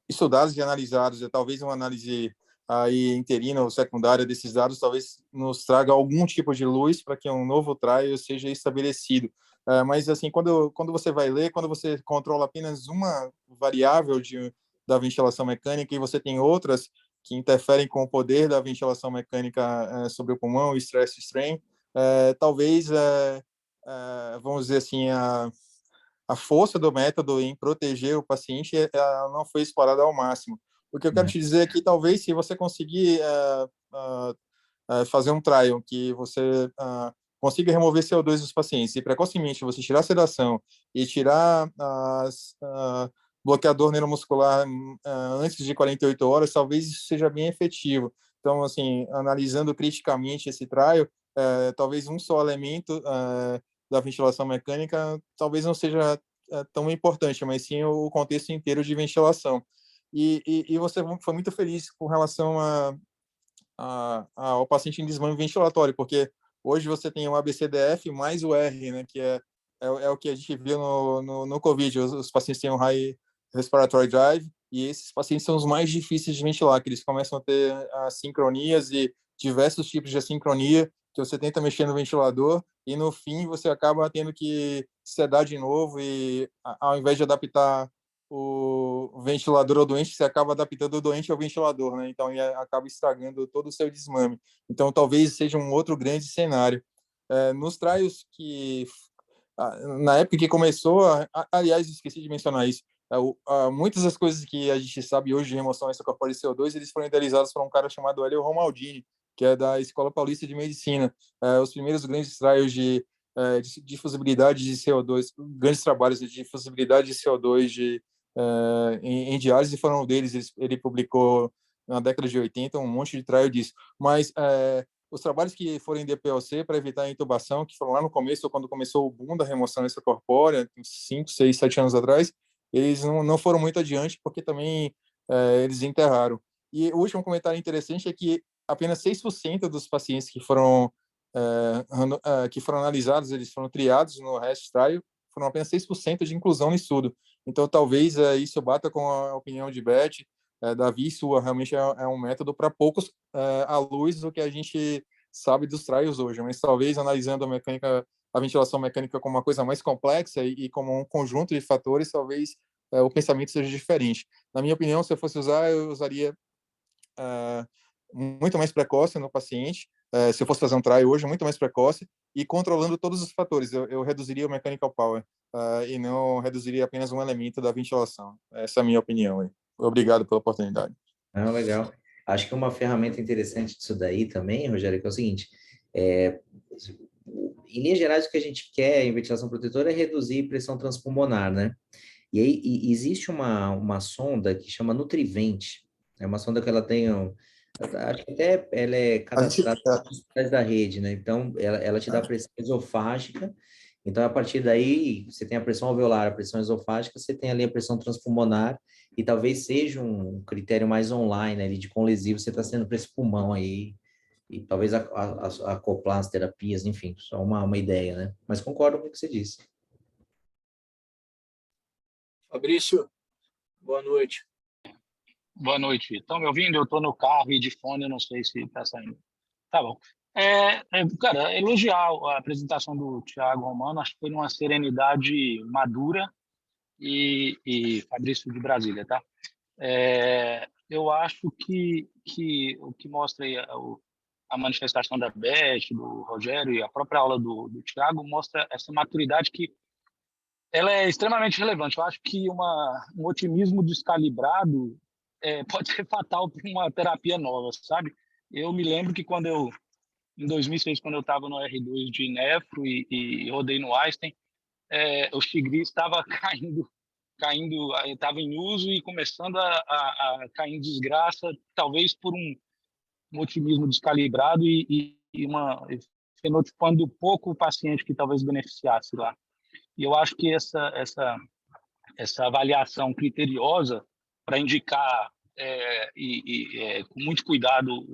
estudados e analisados. Talvez uma análise aí interina ou secundária desses dados talvez nos traga algum tipo de luz para que um novo trial seja estabelecido. Mas assim, quando você vai ler, quando você controla apenas uma variável da ventilação mecânica e você tem outras que interferem com o poder da ventilação mecânica sobre o pulmão, o stress strain, talvez, vamos dizer assim, a força do método em proteger o paciente não foi explorada ao máximo. O que eu quero te dizer é que talvez se você conseguir fazer um trial que você consiga remover CO2 dos pacientes e precocemente você tirar a sedação e tirar bloqueador neuromuscular antes de 48 horas, talvez isso seja bem efetivo. Então, assim, analisando criticamente esse trial, talvez um só elemento da ventilação mecânica talvez não seja tão importante, mas sim o contexto inteiro de ventilação. E você foi muito feliz com relação ao paciente em desmame ventilatório, porque hoje você tem o ABCDF mais o R, né, que é o que a gente viu no COVID. Os pacientes têm um high respiratory drive, e esses pacientes são os mais difíceis de ventilar, que eles começam a ter assincronias e diversos tipos de assincronia, que você tenta mexer no ventilador, e no fim você acaba tendo que sedar de novo, e ao invés de adaptar o ventilador ao doente, você acaba adaptando o doente ao ventilador, né? Então, acaba estragando todo o seu desmame. Então, talvez seja um outro grande cenário. Nos trials que, na época que começou, aliás, esqueci de mencionar isso, muitas das coisas que a gente sabe hoje de remoção extracorpórea de CO2, eles foram idealizados por um cara chamado Hélio Romaldini, que é da Escola Paulista de Medicina. Os primeiros grandes trials de difusibilidade de CO2, grandes trabalhos de difusibilidade de CO2 em diálise foram deles. Ele publicou na década de 80 um monte de trial disso. Mas os trabalhos que foram em DPLC para evitar a intubação, que foram lá no começo, quando começou o boom da remoção extracorpórea, 5, 6, 7 anos atrás, eles não foram muito adiante, porque também eles enterraram. E o último comentário interessante é que apenas 6% dos pacientes que foram que foram analisados, eles foram triados no REST Trial, foram apenas 6% de inclusão no estudo. Então, talvez isso bata com a opinião de Beth, Davi, sua. Realmente é um método para poucos à luz do que a gente sabe dos trials hoje, mas talvez analisando a ventilação mecânica como uma coisa mais complexa e como um conjunto de fatores, talvez o pensamento seja diferente. Na minha opinião, se eu fosse usar, eu usaria muito mais precoce no paciente, se eu fosse fazer um trial hoje, muito mais precoce, e controlando todos os fatores. Eu reduziria o mechanical power e não reduziria apenas um elemento da ventilação. Essa é a minha opinião. Hein? Obrigado pela oportunidade. Legal. Acho que uma ferramenta interessante disso daí também, Rogério, que é o seguinte, em linhas gerais, o que a gente quer em ventilação protetora é reduzir pressão transpulmonar, né? E aí existe uma sonda que chama Nutrivent, é uma sonda que ela tem, acho que até ela é cadastrada nos hospitais da rede, né? Então, ela te dá pressão esofágica, então, a partir daí, você tem a pressão alveolar, a pressão esofágica, você tem ali a pressão transpulmonar, e talvez seja um critério mais online, ali, de quão lesivo você está sendo para esse pulmão aí, e talvez acoplar as terapias, enfim, só uma ideia, né? Mas concordo com o que você disse. Fabrício, boa noite. Boa noite. Estão me ouvindo? Eu estou no carro e de fone, eu não sei se está saindo. Tá bom. Cara, elogiar a apresentação do Thiago Romano, acho que foi numa serenidade madura e Fabrício de Brasília, tá? Eu acho que o que mostra aí a manifestação da Beth, do Rogério e a própria aula do Thiago mostra essa maturidade que ela é extremamente relevante. Eu acho que um otimismo descalibrado pode ser fatal para uma terapia nova, sabe? Eu me lembro que em 2006, quando eu estava no R2 de nefro e rodei no Einstein, o Xigri estava estava em uso e começando a cair em desgraça, talvez por um otimismo descalibrado e fenotipando pouco o paciente que talvez beneficiasse lá. E eu acho que essa avaliação criteriosa para indicar com muito cuidado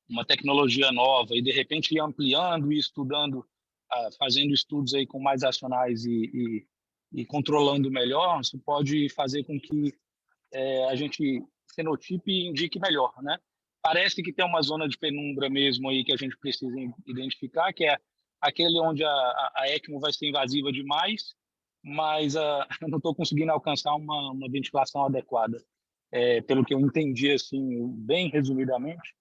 uma tecnologia nova e de repente ir ampliando e estudando, fazendo estudos aí com mais racionais e controlando melhor, isso pode fazer com que a gente fenotipe e indique melhor, né? Parece que tem uma zona de penumbra mesmo aí que a gente precisa identificar, que é aquele onde a ECMO vai ser invasiva demais, mas eu não estou conseguindo alcançar uma ventilação adequada, pelo que eu entendi, assim, bem resumidamente.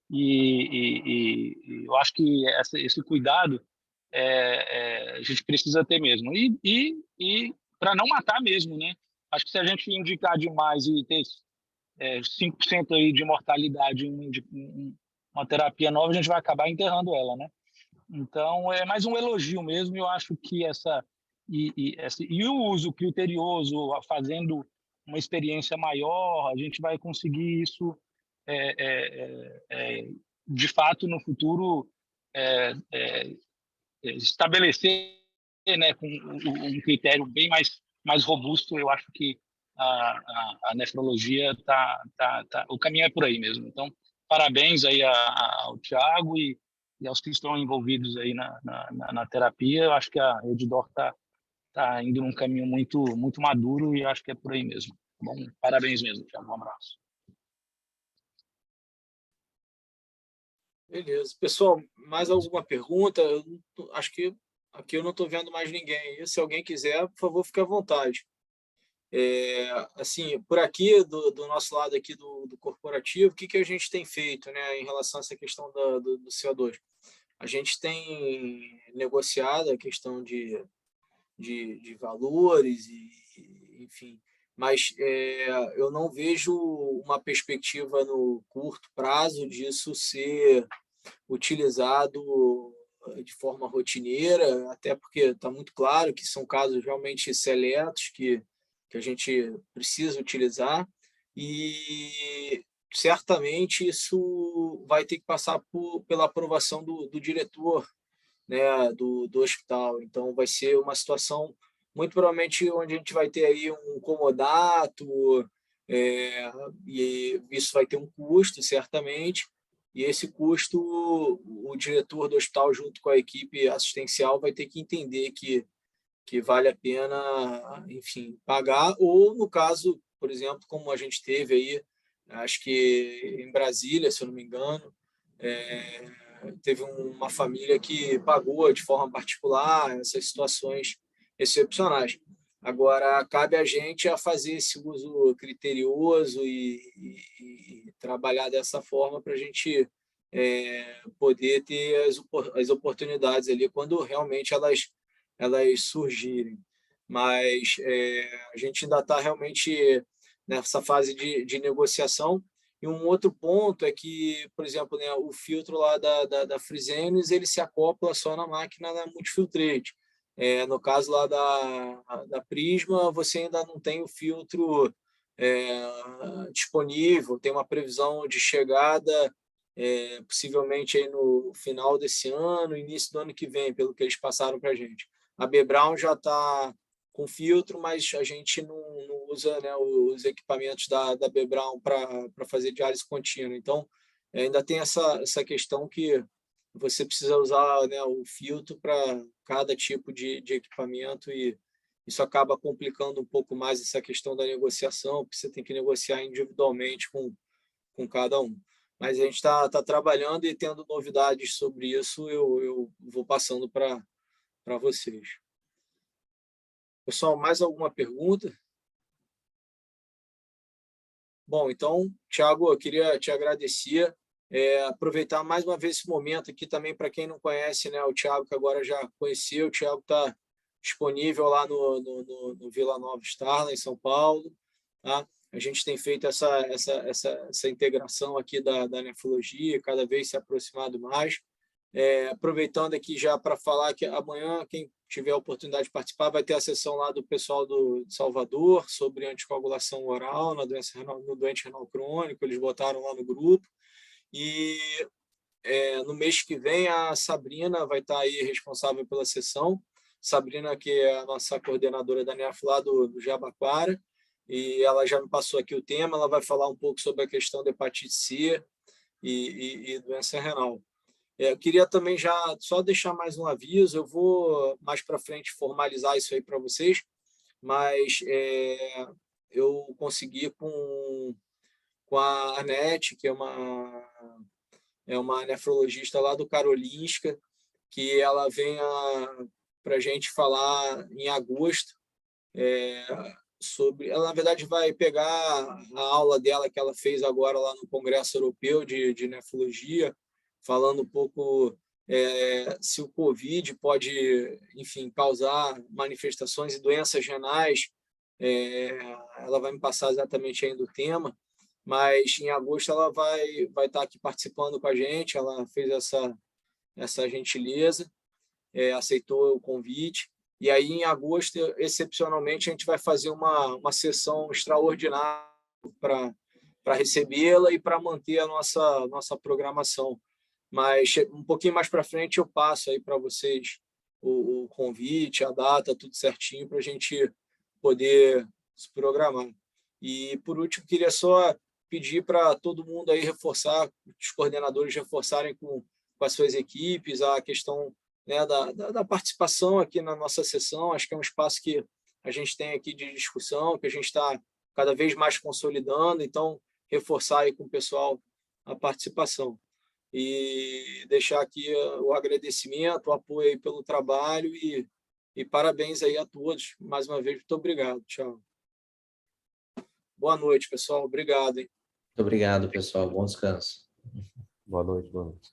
E eu acho que esse cuidado a gente precisa ter mesmo. E para não matar mesmo, né? Acho que se a gente indicar demais e ter 5% aí de mortalidade em uma terapia nova, a gente vai acabar enterrando ela, né? Então, é mais um elogio mesmo. Eu acho que o uso criterioso, fazendo uma experiência maior, a gente vai conseguir isso de fato no futuro estabelecer, né, com um critério bem mais robusto. Eu acho que a nefrologia o caminho é por aí mesmo. Então, parabéns aí ao Thiago e aos que estão envolvidos aí na terapia. Eu acho que a Redditor tá indo num caminho muito muito maduro e acho que é por aí mesmo. Bom, parabéns mesmo, Thiago. Um abraço. Beleza. Pessoal, mais alguma pergunta? Acho que aqui eu não estou vendo mais ninguém. E se alguém quiser, por favor, fique à vontade. Assim, por aqui, do nosso lado aqui do corporativo, o que a gente tem feito, né, em relação a essa questão do CO2? A gente tem negociado a questão de valores, enfim, mas eu não vejo uma perspectiva no curto prazo disso ser utilizado de forma rotineira, até porque está muito claro que são casos realmente seletos que a gente precisa utilizar e certamente isso vai ter que passar pela aprovação do diretor, né, do hospital. Então, vai ser uma situação, muito provavelmente, onde a gente vai ter aí um comodato, e isso vai ter um custo, certamente, e esse custo o diretor do hospital, junto com a equipe assistencial, vai ter que entender que vale a pena, enfim, pagar, ou no caso, por exemplo, como a gente teve aí, acho que em Brasília, se eu não me engano, teve uma família que pagou de forma particular essas situações excepcionais. Agora, cabe a gente a fazer esse uso criterioso e trabalhar dessa forma para a gente poder ter as oportunidades ali quando realmente elas surgirem. Mas a gente ainda está realmente nessa fase de negociação. E um outro ponto é que, por exemplo, né, o filtro lá da Fresenius, ele se acopla só na máquina da Multifiltrate. No caso lá da Prisma, você ainda não tem o filtro disponível, tem uma previsão de chegada possivelmente aí no final desse ano, início do ano que vem, pelo que eles passaram para a gente. A B. Braun já está com filtro, mas a gente não usa, né, os equipamentos da B. Braun para fazer diálise contínua. Então, ainda tem essa questão que você precisa usar, né, o filtro para cada tipo de equipamento, e isso acaba complicando um pouco mais essa questão da negociação, porque você tem que negociar individualmente com cada um. Mas a gente está trabalhando, e tendo novidades sobre isso, eu vou passando para vocês. Pessoal, mais alguma pergunta? Bom, então, Thiago, eu queria te agradecer, aproveitar mais uma vez esse momento aqui também, para quem não conhece, né, o Thiago, que agora já conheceu, o Thiago está disponível lá no Vila Nova Star, lá em São Paulo. Tá? A gente tem feito essa integração aqui da nefrologia, cada vez se aproximado mais. Aproveitando aqui já para falar que amanhã, quem tiver a oportunidade de participar, vai ter a sessão lá do pessoal de Salvador sobre anticoagulação oral no doente renal crônico, eles botaram lá no grupo. E no mês que vem a Sabrina vai estar aí responsável pela sessão. Sabrina, que é a nossa coordenadora da NEF lá do Jabaquara, e ela já me passou aqui o tema, ela vai falar um pouco sobre a questão da hepatite C e doença renal. Eu queria também já só deixar mais um aviso, eu vou mais para frente formalizar isso aí para vocês, mas eu consegui com a Anete, que é uma nefrologista lá do Karolinska, que ela venha para a gente falar em agosto sobre... Ela, na verdade, vai pegar a aula dela que ela fez agora lá no Congresso Europeu de Nefrologia, falando um pouco se o COVID pode, enfim, causar manifestações e doenças renais. Ela vai me passar exatamente ainda o tema, mas em agosto ela vai estar aqui participando com a gente. Ela fez essa gentileza, aceitou o convite. E aí, em agosto, excepcionalmente, a gente vai fazer uma sessão extraordinária para recebê-la e para manter a nossa programação. Mas um pouquinho mais para frente eu passo aí para vocês o convite, a data, tudo certinho, para a gente poder se programar. E, por último, queria só pedir para todo mundo aí reforçar, os coordenadores reforçarem com as suas equipes a questão, né, da participação aqui na nossa sessão. Acho que é um espaço que a gente tem aqui de discussão, que a gente está cada vez mais consolidando, então reforçar aí com o pessoal a participação. E deixar aqui o agradecimento, o apoio aí pelo trabalho e parabéns aí a todos. Mais uma vez, muito obrigado. Tchau. Boa noite, pessoal. Obrigado, hein? Muito obrigado, pessoal. Bom descanso. Boa noite, boa noite.